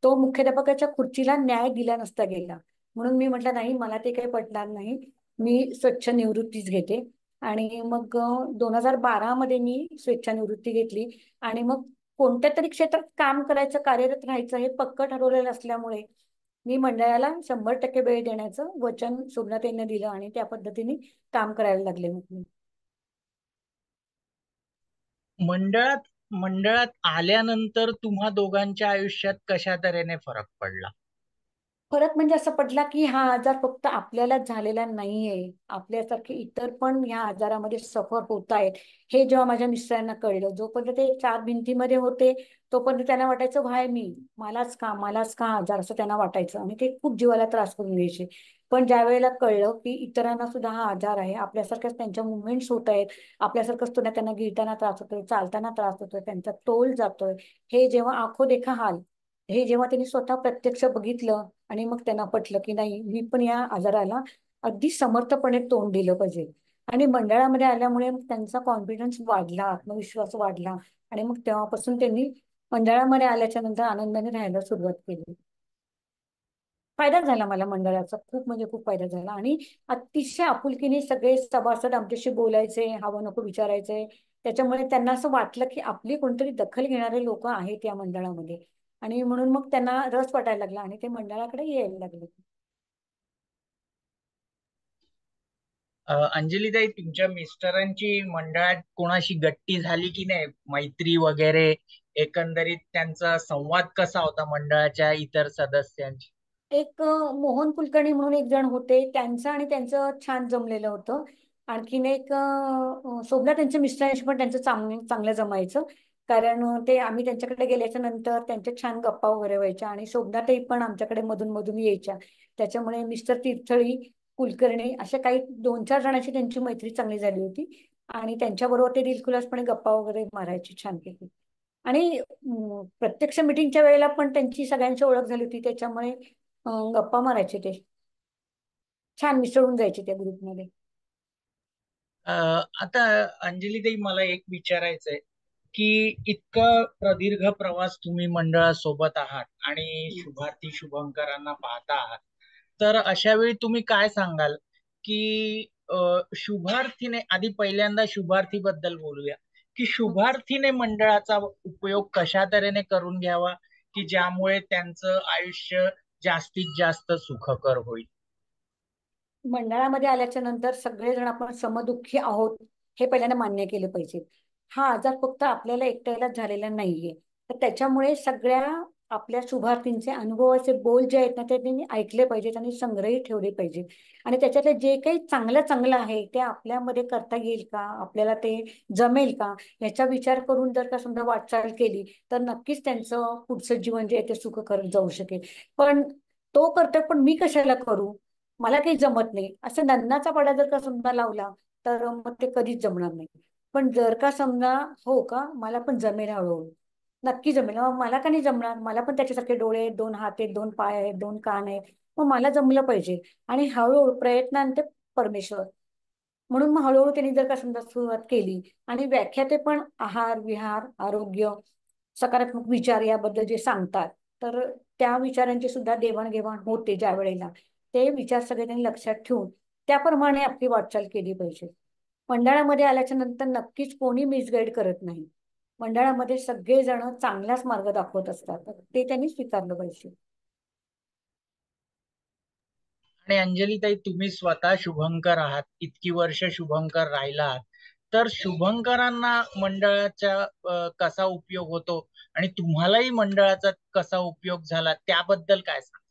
तो मुख्याध्यापकाच्या खुर्चीला न्याय दिला नसता गेला. म्हणून मी म्हटलं नाही मला ते काही पटणार नाही. मी स्वच्छ निवृत्तीच घेते. आणि मग 2012 मध्ये मी स्वेच्छानिवृत्ती घेतली. आणि मग कोणत्या तरी क्षेत्रात काम करायचं, कार्यरत राहायचं हे पक्क ठरवलेलं असल्यामुळे मी मंडळाला 100% वेळ देण्याचं वचन शोभनाताईंनी दिलं आणि त्या पद्धतीने काम करायला लागले मग मी. मंडळात मंडळात आल्यानंतर तुम्हा दोघांच्या आयुष्यात कशा तऱ्हेने फरक पडला? फरक म्हणजे असं पडला की हा आजार फक्त आपल्यालाच झालेला नाहीये, आपल्यासारखे इतर पण या आजारामध्ये सफर होत आहेत. हे जेव्हा माझ्या मिस्टरांना कळलं, जोपर्यंत ते 4 भिंतीमध्ये होते तोपर्यंत त्यांना वाटायचं व्हाय मी, मलाच का आजार असं त्यांना वाटायचं आणि ते खूप जीवाला त्रास करून घ्यायचे. पण ज्या वेळेला कळलं की इतरांना सुद्धा हा आजार आहे, आपल्यासारख्याच त्यांच्या मुवमेंट्स होत आहेत, आपल्यासारखंच तुला त्यांना गिळताना त्रास होतोय, चालताना त्रास होतोय, त्यांचा तोल जातोय, हे जेव्हा आंखो देखा हाल, हे जेव्हा त्यांनी स्वतः प्रत्यक्ष बघितलं आणि मग त्यांना पटलं की नाही मी पण या आजाराला अगदी समर्थपणे तोंड दिलं पाहिजे. आणि मंडळामध्ये आल्यामुळे त्यांचा कॉन्फिडन्स वाढला, आत्मविश्वास वाढला आणि मग तेव्हापासून त्यांनी मंडळामध्ये आल्याच्या नंतर आनंदाने राहायला सुरुवात केली. फायदा झाला मला मंडळाचा, खूप म्हणजे खूप फायदा झाला. आणि अतिशय आपुलकीने सगळे सभासद आमच्याशी बोलायचे, हवं नको विचारायचे. त्याच्यामुळे त्यांना असं वाटलं की आपली कोणतरी दखल घेणारे लोक आहेत या मंडळामध्ये. आणि म्हणून मग त्यांना रस वाटायला लागला आणि ते मंडळाकडे यायला लागले. अंजलीताई, तुमच्या मिस्टरांची मंडळात कोणाशी गट्टी झाली की नाही, मैत्री वगैरे? एकंदरीत त्यांचा संवाद कसा होता मंडळाच्या इतर सदस्यांशी? एक मोहन कुलकर्णी म्हणून एक जण होते, त्यांचं आणि त्यांचं छान जमलेलं होतं. आणखीन एक शोभना, त्यांच्या मिस्टरांशी पण त्यांचं चांगलं जमायचं. कारण ते आम्ही त्यांच्याकडे गेल्याच्या नंतर त्यांच्या छान गप्पा वगैरे व्हायच्या आणि शोभनाताई पण आमच्याकडे मधून मधून यायच्या. त्याच्यामुळे मिस्टर तीर्थळी, कुलकर्णी अशा काही 2-4 जणांची त्यांची मैत्री चांगली झाली होती. आणि त्यांच्याबरोबर ते दिलखुलासपणे गप्पा वगैरे मारायचे छानपैकी. आणि प्रत्यक्ष मिटिंगच्या वेळेला पण त्यांची सगळ्यांची ओळख झाली होती. त्याच्यामुळे गप्पा मारायचे ते, छान मिसळून जायचे त्या ग्रुपमध्ये. आता अंजलीताई, मला एक विचारायचंय की इतका प्रदीर्घ प्रवास तुम्ही मंडळासोबत आहात आणि शुभार्थी शुभंकरांना पाहता आहात, तर अशा वेळी तुम्ही काय सांगाल की शुभार्थीने, आधी पहिल्यांदा शुभार्थी बद्दल बोलूया, की शुभार्थीने मंडळाचा उपयोग कशा तऱ्हेने करून घ्यावा की ज्यामुळे त्यांचं आयुष्य जास्तीत जास्त सुखकर होईल? मंडळामध्ये आल्याच्या नंतर सगळेजण आपण समदुःखी आहोत हे पहिल्यांदा मान्य केले पाहिजे. हा आजार फक्त आपल्याला एकट्यालाच झालेला नाहीये. तर त्याच्यामुळे सगळ्या आपल्या शुभार्थींचे अनुभवाचे बोल जे आहेत ना, ते त्यांनी ऐकले पाहिजेत आणि संग्रही ठेवले पाहिजेत. आणि त्याच्यातले जे काही चांगलं चांगलं आहे ते आपल्यामध्ये करता येईल का, आपल्याला ते जमेल का, याचा विचार करून जर का समजा वाटचाल केली तर नक्कीच त्यांचं पुढचं जीवन जे आहे ते सुखकर जाऊ शकेल. पण तो करतोय पण मी कशाला करू, मला काही जमत नाही, असं नन्नाचा पाडा जर का समजा लावला तर मग ते कधीच जमणार नाही. पण जर का समजा हो का मला पण जमेल, हळूहळू नक्की जमेल, मग मला का नाही जमणार, मला पण त्याच्यासारखे डोळे आहेत, 2 हात आहेत, 2 पाय आहेत, 2 कान आहेत, मग मला जमलं पाहिजे. आणि हळूहळू प्रयत्नांते परमेश्वर, म्हणून मग हळूहळू त्यांनी जर का समजा सुरुवात केली. आणि व्याख्या ते पण आहार विहार आरोग्य सकारात्मक विचार याबद्दल जे सांगतात, तर त्या विचारांची सुद्धा देवाणघेवाण होते ज्या वेळेला. ते विचार सगळे त्यांनी लक्षात ठेवून त्याप्रमाणे आपली वाटचाल केली पाहिजे. मंडळामध्ये आल्याच्या नंतर नक्कीच कोणी मिसगाईड करत नाही. मंडळामध्ये सगळेजण चांगलाच मार्ग दाखवत असतात, तर ते त्यांनी स्वीकारलं पाहिजे. आणि अंजलीताई, तुम्ही स्वतः शुभंकर आहात, इतकी वर्ष शुभंकर राहिला आहात, तर शुभंकरांना मंडळाचा कसा उपयोग होतो आणि तुम्हालाही मंडळाचा कसा उपयोग झाला, त्याबद्दल काय सांगा?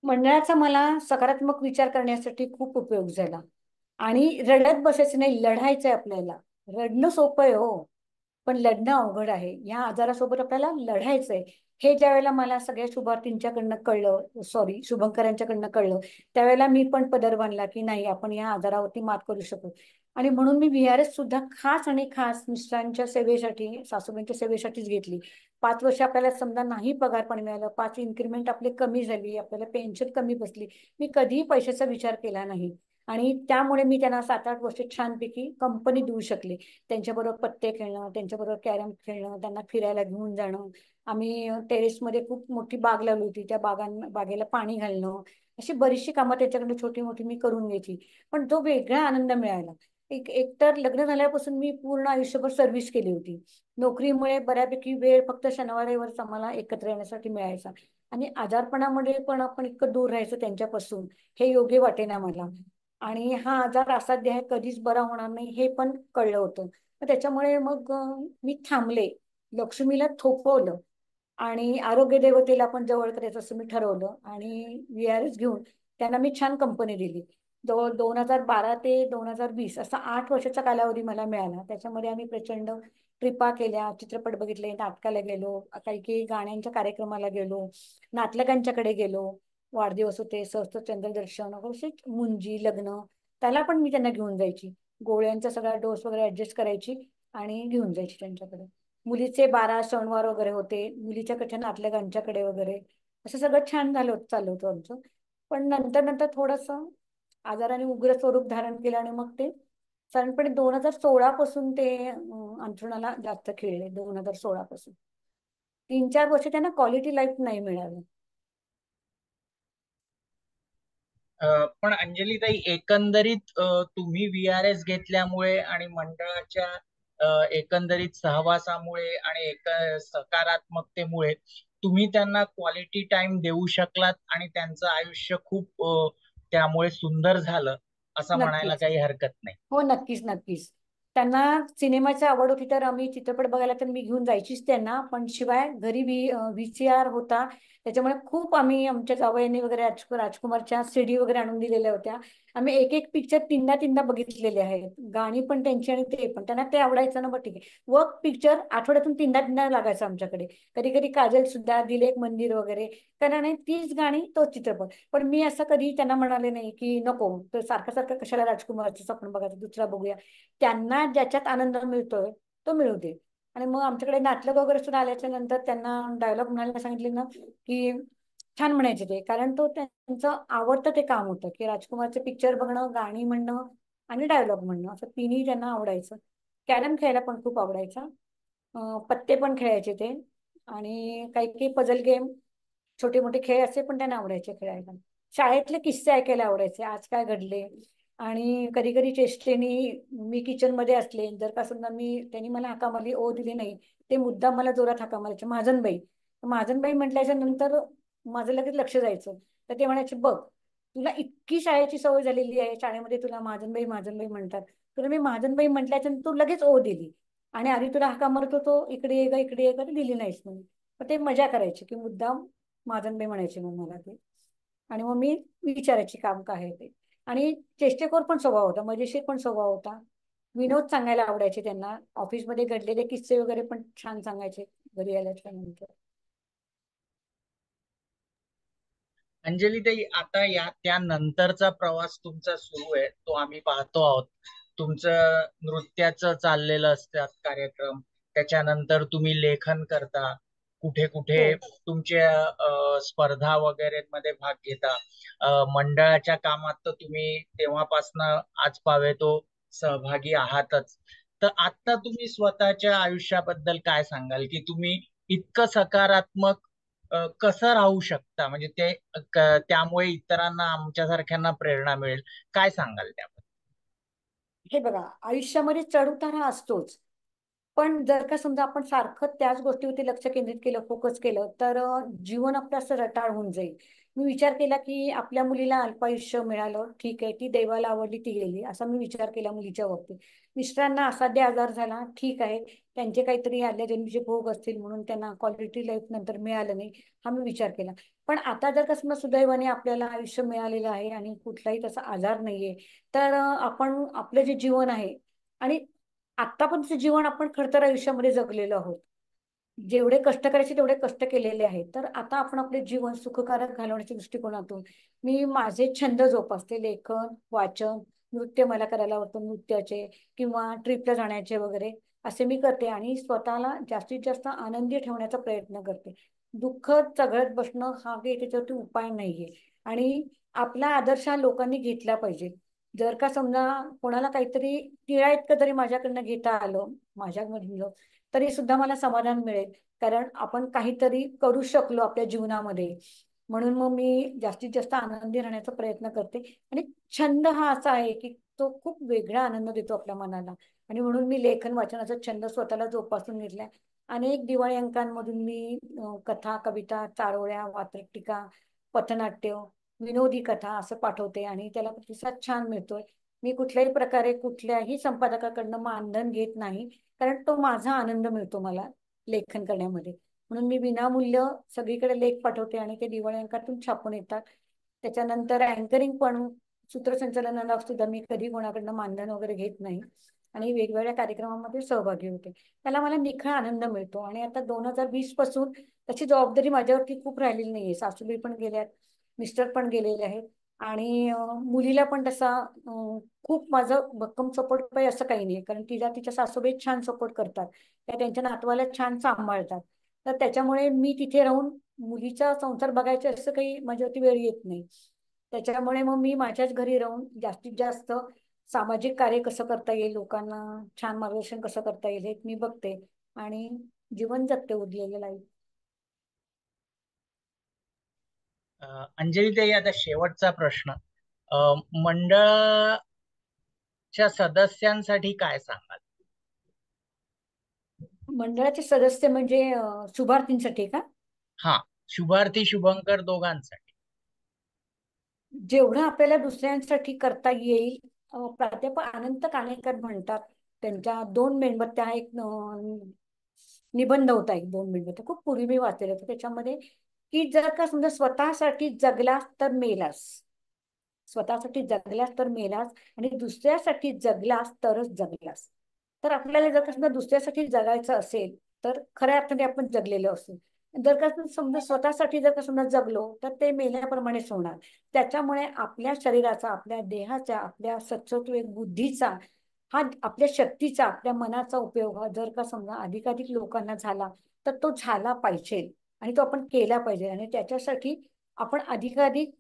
मंडळाचा मला सकारात्मक विचार करण्यासाठी खूप उपयोग झाला. आणि रडत बसायचं नाही, लढायचंय आपल्याला. रडणं सोपं आहे हो, पण लढणं अवघड आहे. या आजारासोबत आपल्याला लढायचंय. हे ज्या वेळेला मला सगळ्या शुभार्थींच्याकडनं कळलं, सॉरी शुभंकरांच्याकडनं कळलं, त्यावेळेला मी पण पदर बांधला की नाही, आपण या आजारावरती मात करू शकू. आणि म्हणून मी VRS सुद्धा खास आणि खास मिस्टरांच्या सेवेसाठी, सासूबाईंच्या सेवेसाठीच घेतली. 5 वर्ष आपल्याला समजा नाही पगार पण मिळालं, 5 इन्क्रीमेंट आपली कमी झाली, आपल्याला पेन्शन कमी बसली, मी कधीही पैशाचा विचार केला नाही. आणि त्यामुळे मी त्यांना 7-8 वर्ष छानपैकी कंपनी देऊ शकले. त्यांच्याबरोबर पत्ते खेळणं, त्यांच्याबरोबर कॅरम खेळणं, त्यांना फिरायला घेऊन जाणं. आम्ही टेरेसमध्ये खूप मोठी बाग लावली होती, त्या बागेला पाणी घालणं, अशी बरीचशी कामं त्याच्याकडे छोटी मोठी मी करून घ्यायची. पण तो वेगळा आनंद मिळाला. एकतर लग्न झाल्यापासून मी पूर्ण आयुष्यभर सर्व्हिस केली होती. नोकरीमुळे बऱ्यापैकी वेळ फक्त शनिवार रविवारच आम्हाला एकत्र येण्यासाठी मिळायचा. आणि आजारपणामध्ये पण आपण इतकं दूर राहायचं त्यांच्यापासून, हे योग्य वाटेना मला. आणि हा आजार असाध्य आहे, कधीच बरा होणार नाही हे पण कळलं होतं. तर त्याच्यामुळे मग मी थांबले, लक्ष्मीला थोपवलं आणि आरोग्य देवतेला पण जवळ करायचं असं मी ठरवलं. आणि VRS घेऊन त्यांना मी छान कंपनी दिली. जवळ 2012 ते 2020 असा 8 वर्षाचा कालावधी मला मिळाला. त्याच्यामध्ये आम्ही प्रचंड ट्रिपा केल्या, चित्रपट बघितले, नाटकाला गेलो, काही काही गाण्यांच्या कार्यक्रमाला गेलो, नातलगांच्याकडे गेलो, वाढदिवस होते, सहस्त्र दर्शन असे, मुंजी लग्न, त्याला पण मी त्यांना घेऊन जायची. गोळ्यांचा सगळा डोस वगैरे ऍडजस्ट करायची आणि घेऊन जायची त्यांच्याकडे. मुलीचे 12 सणवार वगैरे होते, मुलीच्याकडच्या नातलगांच्याकडे वगैरे, असं सगळं छान झालं, चाललं होतं आमचं. पण नंतर नंतर थोडस आजाराने उग्र स्वरूप धारण केलं आणि मग ते साधारणपणे 2016 पासून ते अंथरुणाला जास्त खेळले. 2016 पासून 3-4 वर्ष त्यांना क्वालिटी लाईफ नाही मिळालं. पण अंजलीताई, एकंदरीत तुम्ही VRS घेतल्यामुळे आणि मंडळाच्या एकंदरीत सहवासामुळे आणि एक सकारात्मकतेमुळे तुम्ही त्यांना क्वालिटी टाइम देऊ शकलात आणि त्यांचं आयुष्य खूप त्यामुळे सुंदर झालं असं म्हणायला नक्कीच. काही हरकत नाही. हो, नक्कीच नक्कीच. त्यांना सिनेमाची आवड होती तर आम्ही चित्रपट बघायला तर मी घेऊन जायचीच त्यांना, पण शिवाय घरी VCR होता. त्याच्यामुळे खूप आम्ही आमच्या जावयाने वगैरे राजकुमारच्या CD वगैरे आणून दिलेल्या होत्या. आम्ही एक एक पिक्चर तीनदा तीनदा बघितलेले आहेत. गाणी पण त्यांची आणि ते पण त्यांना ते आवडायचं ना, मग ठीक आहे. वर्क पिक्चर आठवड्यातून तीनदा तीनदा लागायचं आमच्याकडे. कधी कधी काजल सुद्धा, दिल एक मंदिर वगैरे. कारण आहे तीच गाणी तोच चित्रपट. पण मी असं कधी त्यांना म्हणाले नाही की नको तर सारखं सारखं कशाला राजकुमारचं आपण बघायचं, दुसरा बघूया. त्यांना ज्याच्यात आनंद मिळतोय तो मिळू दे. आणि मग आमच्याकडे नाटक वगैरे सुद्धा आल्याच्या नंतर त्यांना डायलॉग म्हणायला सांगितले ना की छान म्हणायचे ते, कारण तो त्यांचं आवडतं ते काम होतं की राजकुमारचे पिक्चर बघणं, गाणी म्हणणं आणि डायलॉग म्हणणं असं तिन्ही त्यांना आवडायचं. कॅरम खेळायला पण खूप आवडायचा. पत्ते पण खेळायचे ते. आणि काही काही पझल गेम, छोटे मोठे खेळ असे पण त्यांना आवडायचे खेळायला. शाळेतले किस्से ऐकायला आवडायचे, आज काय घडले. आणि कधी कधी चेष्टेनी मी किचन मध्ये असले जर का समजा त्यांनी मला हाका मारली, ओ दिली नाही, ते मुद्दाम मला जोरात हाका मारायचे, महाजनबाई. महाजनबाई म्हटल्याच्या नंतर माझं लगेच लक्ष जायचं. तर ते म्हणायचे, बघ तुला इतकी शाळेची सवय झालेली आहे, शाळेमध्ये तुला महाजनबाई महाजनबाई म्हणतात, तुला मी महाजनबाई म्हटल्याच्या नंतर तू लगेच ओ दिली. आणि आधी तुला हाका मारत होतो, इकडे ये ग इकडे ये ग, दिली नाहीस म्हणून. मग ते मजा करायची की मुद्दाम महाजनबाई म्हणायचे मग मला ते. आणि मग मी विचारायची काम काय आहे ते. आणि चेष्टेखोर पण स्वभाव होता, मजेशीर पण स्वभाव होता. विनोद सांगायला आवडायचे त्यांना, ऑफिसमध्ये घडलेले किस्से वगैरे पण छान सांगायचे घरी आल्याच्या नंतर. अंजलीताई, आता त्यानंतरचा प्रवास तुमचा सुरू आहे तो आम्ही पाहतो आहोत. तुमचं नृत्याचं चाललेलं असतात कार्यक्रम, त्याच्यानंतर तुम्ही लेखन करता, कुठे कुठे हो. तुमच्या स्पर्धा वगैरे मध्ये भाग घेता. मंडळाच्या कामात तर तुम्ही तेव्हापासनं आज पावे तो सहभागी आहातच. तर आता तुम्ही स्वतःच्या आयुष्याबद्दल काय सांगाल की तुम्ही इतकं सकारात्मक कसं राहू शकता, म्हणजे ते त्यामुळे इतरांना, आमच्यासारख्यांना प्रेरणा मिळेल, काय सांगाल त्याबद्दल? हे बघा, आयुष्यामध्ये चढ-उतार असतोच. पण जर का समजा आपण सारखं त्याच गोष्टीवरती लक्ष केंद्रित केलं, फोकस केलं, तर जीवन आपलं असं रटाळ होऊन जाईल. मी विचार केला की आपल्या मुलीला अल्पायुष्य मिळालं, ठीक आहे, ती देवाला आवडली ती गेली, असा मी विचार केला मुलीच्या बाबतीत. मिस्टरांना असाध्य आजार झाला, ठीक आहे, त्यांचे काहीतरी आल्या जन्मीचे भोग असतील म्हणून त्यांना क्वालिटी लाईफ नंतर मिळालं नाही, हा मी विचार केला. पण आता जर का समजा सुदैवाने आपल्याला आयुष्य मिळालेलं आहे आणि कुठलाही तसा आजार नाहीये, तर आपण आपलं जे जीवन आहे आणि आतापर्यंतचं जीवन आपण खडतर आयुष्यामध्ये जगलेलो आहोत. जेवढे कष्ट करायचे तेवढे कष्ट केलेले आहेत. तर आता आपण आपले जीवन सुखकारक घालवण्याच्या दृष्टिकोनातून मी माझे छंद जोपासते, लेखन, वाचन, नृत्य मला करायला आवडतं, नृत्याचे किंवा ट्रिपला जाण्याचे वगैरे असे मी करते आणि स्वतःला जास्तीत जास्त आनंदी ठेवण्याचा प्रयत्न करते. दुःख चघळत बसणं हा काही त्याच्यावरती उपाय नाहीये. आणि आपला आदर्श हा लोकांनी घेतला पाहिजे. जर का समजा कोणाला काहीतरी तिळा इतकं जरी माझ्याकडनं घेता आलं, माझ्यामधलं, तरी सुद्धा मला समाधान मिळेल. कारण आपण काहीतरी करू शकलो आपल्या जीवनामध्ये. म्हणून मग मी जास्तीत जास्त आनंदी राहण्याचा प्रयत्न करते. आणि छंद हा असा आहे की तो खूप वेगळा आनंद देतो आपल्या मनाला. आणि म्हणून मी लेखन वाचनाचा छंद स्वतःला जोपासून घेतलाय. अनेक दिवाळी अंकांमधून मी कथा, कविता, चारोळ्या, वात्रटिका, पथनाट्य, विनोदी कथा असं पाठवते आणि त्याला प्रतिसाद छान मिळतोय. मी कुठल्याही प्रकारे कुठल्याही संपादकाकडनं मानधन घेत नाही, कारण तो माझा आनंद मिळतो मला लेखन करण्यामध्ये. म्हणून मी विनामूल्य सगळीकडे लेख पाठवते आणि ते दिवाळी अंकातून छापून येतात. त्याच्यानंतर अँकरिंग पण, सूत्रसंचालनाला सुद्धा मी कधी कोणाकडनं मानधन वगैरे घेत नाही आणि वेगवेगळ्या कार्यक्रमामध्ये सहभागी होते. त्याला मला निखळ आनंद मिळतो. आणि आता 2020 पासून त्याची जबाबदारी माझ्यावरती खूप राहिलेली नाहीये. सासूबाई पण गेल्यात, मिस्टर पण गेलेले आहेत. आणि मुलीला पण तसा खूप माझं भक्कम सपोर्ट पाहिजे असं काही नाही, कारण तिला तिच्या सासूबाई छान सपोर्ट करतात, त्या त्यांच्या नातवाला छान सांभाळतात. तर त्याच्यामुळे मी तिथे राहून मुलीचा संसार बघायचा असं काही माझ्यावरती वेळ येत नाही. त्याच्यामुळे मग मी माझ्याच घरी राहून जास्तीत जास्त सामाजिक कार्य कसं करता येईल, लोकांना छान मार्गदर्शन कसं करता येईल हे मी बघते आणि जीवन जगते उरलेलं लाईफ. अंजली ताई, आता शेवटचा प्रश्न. मंडळाच्या सदस्यांसाठी काय सांगाल? मंडळाचे सदस्य म्हणजे शुभार्थींसाठी का? हा, शुभार्थी शुभंकर दोघांसाठी. जेवढं आपल्याला दुसऱ्यांसाठी करता येईल, प्राध्यापक अनंत काणेकर म्हणतात, त्यांच्या 2 मेणबत्त्या एक निबंध होता, एक 2 मेणबत्त्या खूप पूर्वी मी वाचलेला होता त्याच्यामध्ये, की जर का समजा स्वतःसाठी जगलास तर मेलास, स्वतःसाठी जगलास तर मेलास आणि दुसऱ्यासाठी जगलास तरच जगलास. तर आपल्याला जर का समजा दुसऱ्यासाठी जगायचं असेल तर खऱ्या अर्थाने आपण जगलेलो असतो. जर का समजा स्वतःसाठी जर का समजा जगलो तर ते मेल्याप्रमाणेच होणार. त्याच्यामुळे आपल्या शरीराचा, आपल्या देहाचा, आपल्या सत्सत्व बुद्धीचा, हा आपल्या शक्तीचा, आपल्या मनाचा उपयोग हा जर का समजा अधिकाधिक लोकांना झाला तर तो झाला पाहिजे आणि तो आपण केला पाहिजे. आणि त्याच्यासाठी आपण अधिकाधिक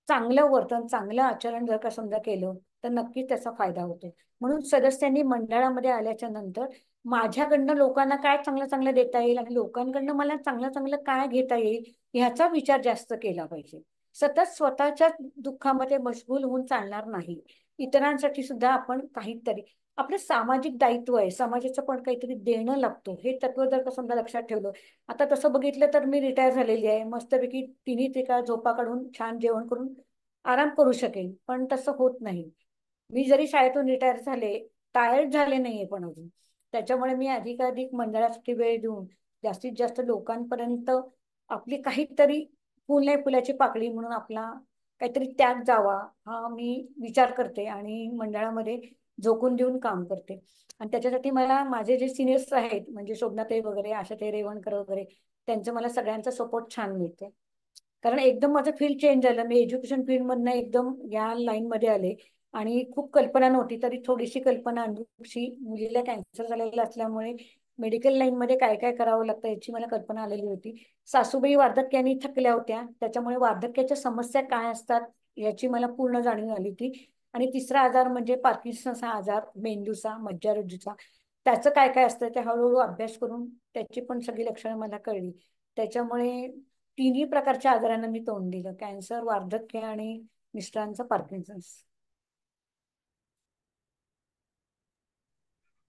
चांगलं वर्तन, चांगलं आचरण जर का समजा केलं तर नक्कीच त्याचा फायदा होतो. म्हणून सदस्यांनी मंडळामध्ये आल्याच्या नंतर माझ्याकडनं लोकांना काय चांगलं चांगलं देता येईल आणि लोकांकडनं मला चांगलं चांगलं काय घेता येईल ह्याचा विचार जास्त केला पाहिजे. सतत स्वतःच्या दुःखामध्ये मशगूल होऊन चालणार नाही. इतरांसाठी सुद्धा आपण काहीतरी, आपलं सामाजिक दायित्व आहे, समाजाचं पण काहीतरी देणं लागतो, हे तत्व जर का समजा लक्षात ठेवलं. आता तसं बघितलं तर मी रिटायर झालेली आहे, मस्तपैकी 3 त्रिकाळ झोपा काढून छान जेवण करून आराम करू शकेन, पण तसं होत नाही. मी जरी शाळेतून रिटायर झाले, टायर्ड झाले नाहीये पण अजून. त्याच्यामुळे मी अधिकाधिक मंडळासाठी वेळ देऊन जास्तीत जास्त लोकांपर्यंत आपली काहीतरी फुल नाही फुलाची पाकळी म्हणून आपला काहीतरी त्याग जावा हा मी विचार करते आणि मंडळामध्ये झोकून देऊन काम करते. आणि त्याच्यासाठी मला माझे जे सिनियर्स आहेत म्हणजे शोभनाताई वगैरे, आशाताई रेवणकर वगैरे, त्यांचं मला सगळ्यांचा सपोर्ट छान मिळते. कारण एकदम माझं फील्ड चेंज झालं, मी एज्युकेशन फील्डमधनं एकदम या लाईनमध्ये आले आणि खूप कल्पना नव्हती, तरी थोडीशी कल्पना अनुभवशी, मुलीला कॅन्सर झालेला असल्यामुळे मेडिकल लाईनमध्ये काय काय करावं लागतं याची मला कल्पना आलेली होती. सासूबाई वार्धक्याने थकल्या होत्या, त्याच्यामुळे वार्धक्याच्या समस्या काय असतात याची मला पूर्ण जाणीव आली होती. आणि तिसरा आजार म्हणजे पार्किन्सनचा आजार, मेंदूचा, मज्जारोजूचा, त्याचं काय काय असतं ते हळूहळू अभ्यास करून त्याची पण सगळी लक्षणं मला कळली. त्याच्यामुळे 3ही प्रकारच्या आजारांना मी तोंड दिलं, कॅन्सर, वार्धक्य आणि मिस्टरांचं पार्किन्सन्स.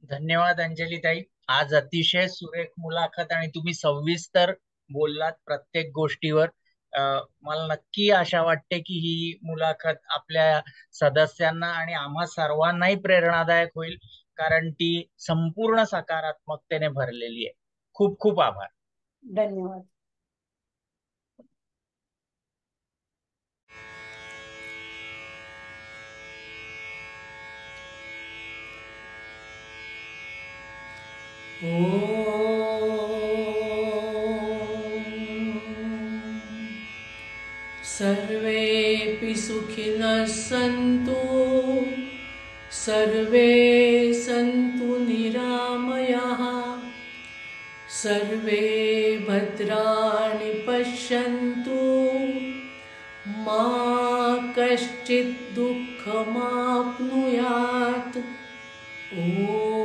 धन्यवाद अंजलीताई. आज अतिशय सुरेख मुलाखत आणि तुम्ही सविस्तर बोललात प्रत्येक गोष्टीवर. मला नक्की आशा वाटते की ही मुलाखत आपल्या सदस्यांना आणि आम्हा सर्वांनाही प्रेरणादायक होईल, कारण ती संपूर्ण सकारात्मकतेने भरलेली आहे. खूप खूप आभार. धन्यवाद. सर्वेऽपि सुखिनः सन्तु, सर्वे सन्तु निरामयाः, सर्वे भद्राणि पश्यन्तु, मा कश्चित् दुःखमाप्नुयात्. ॐ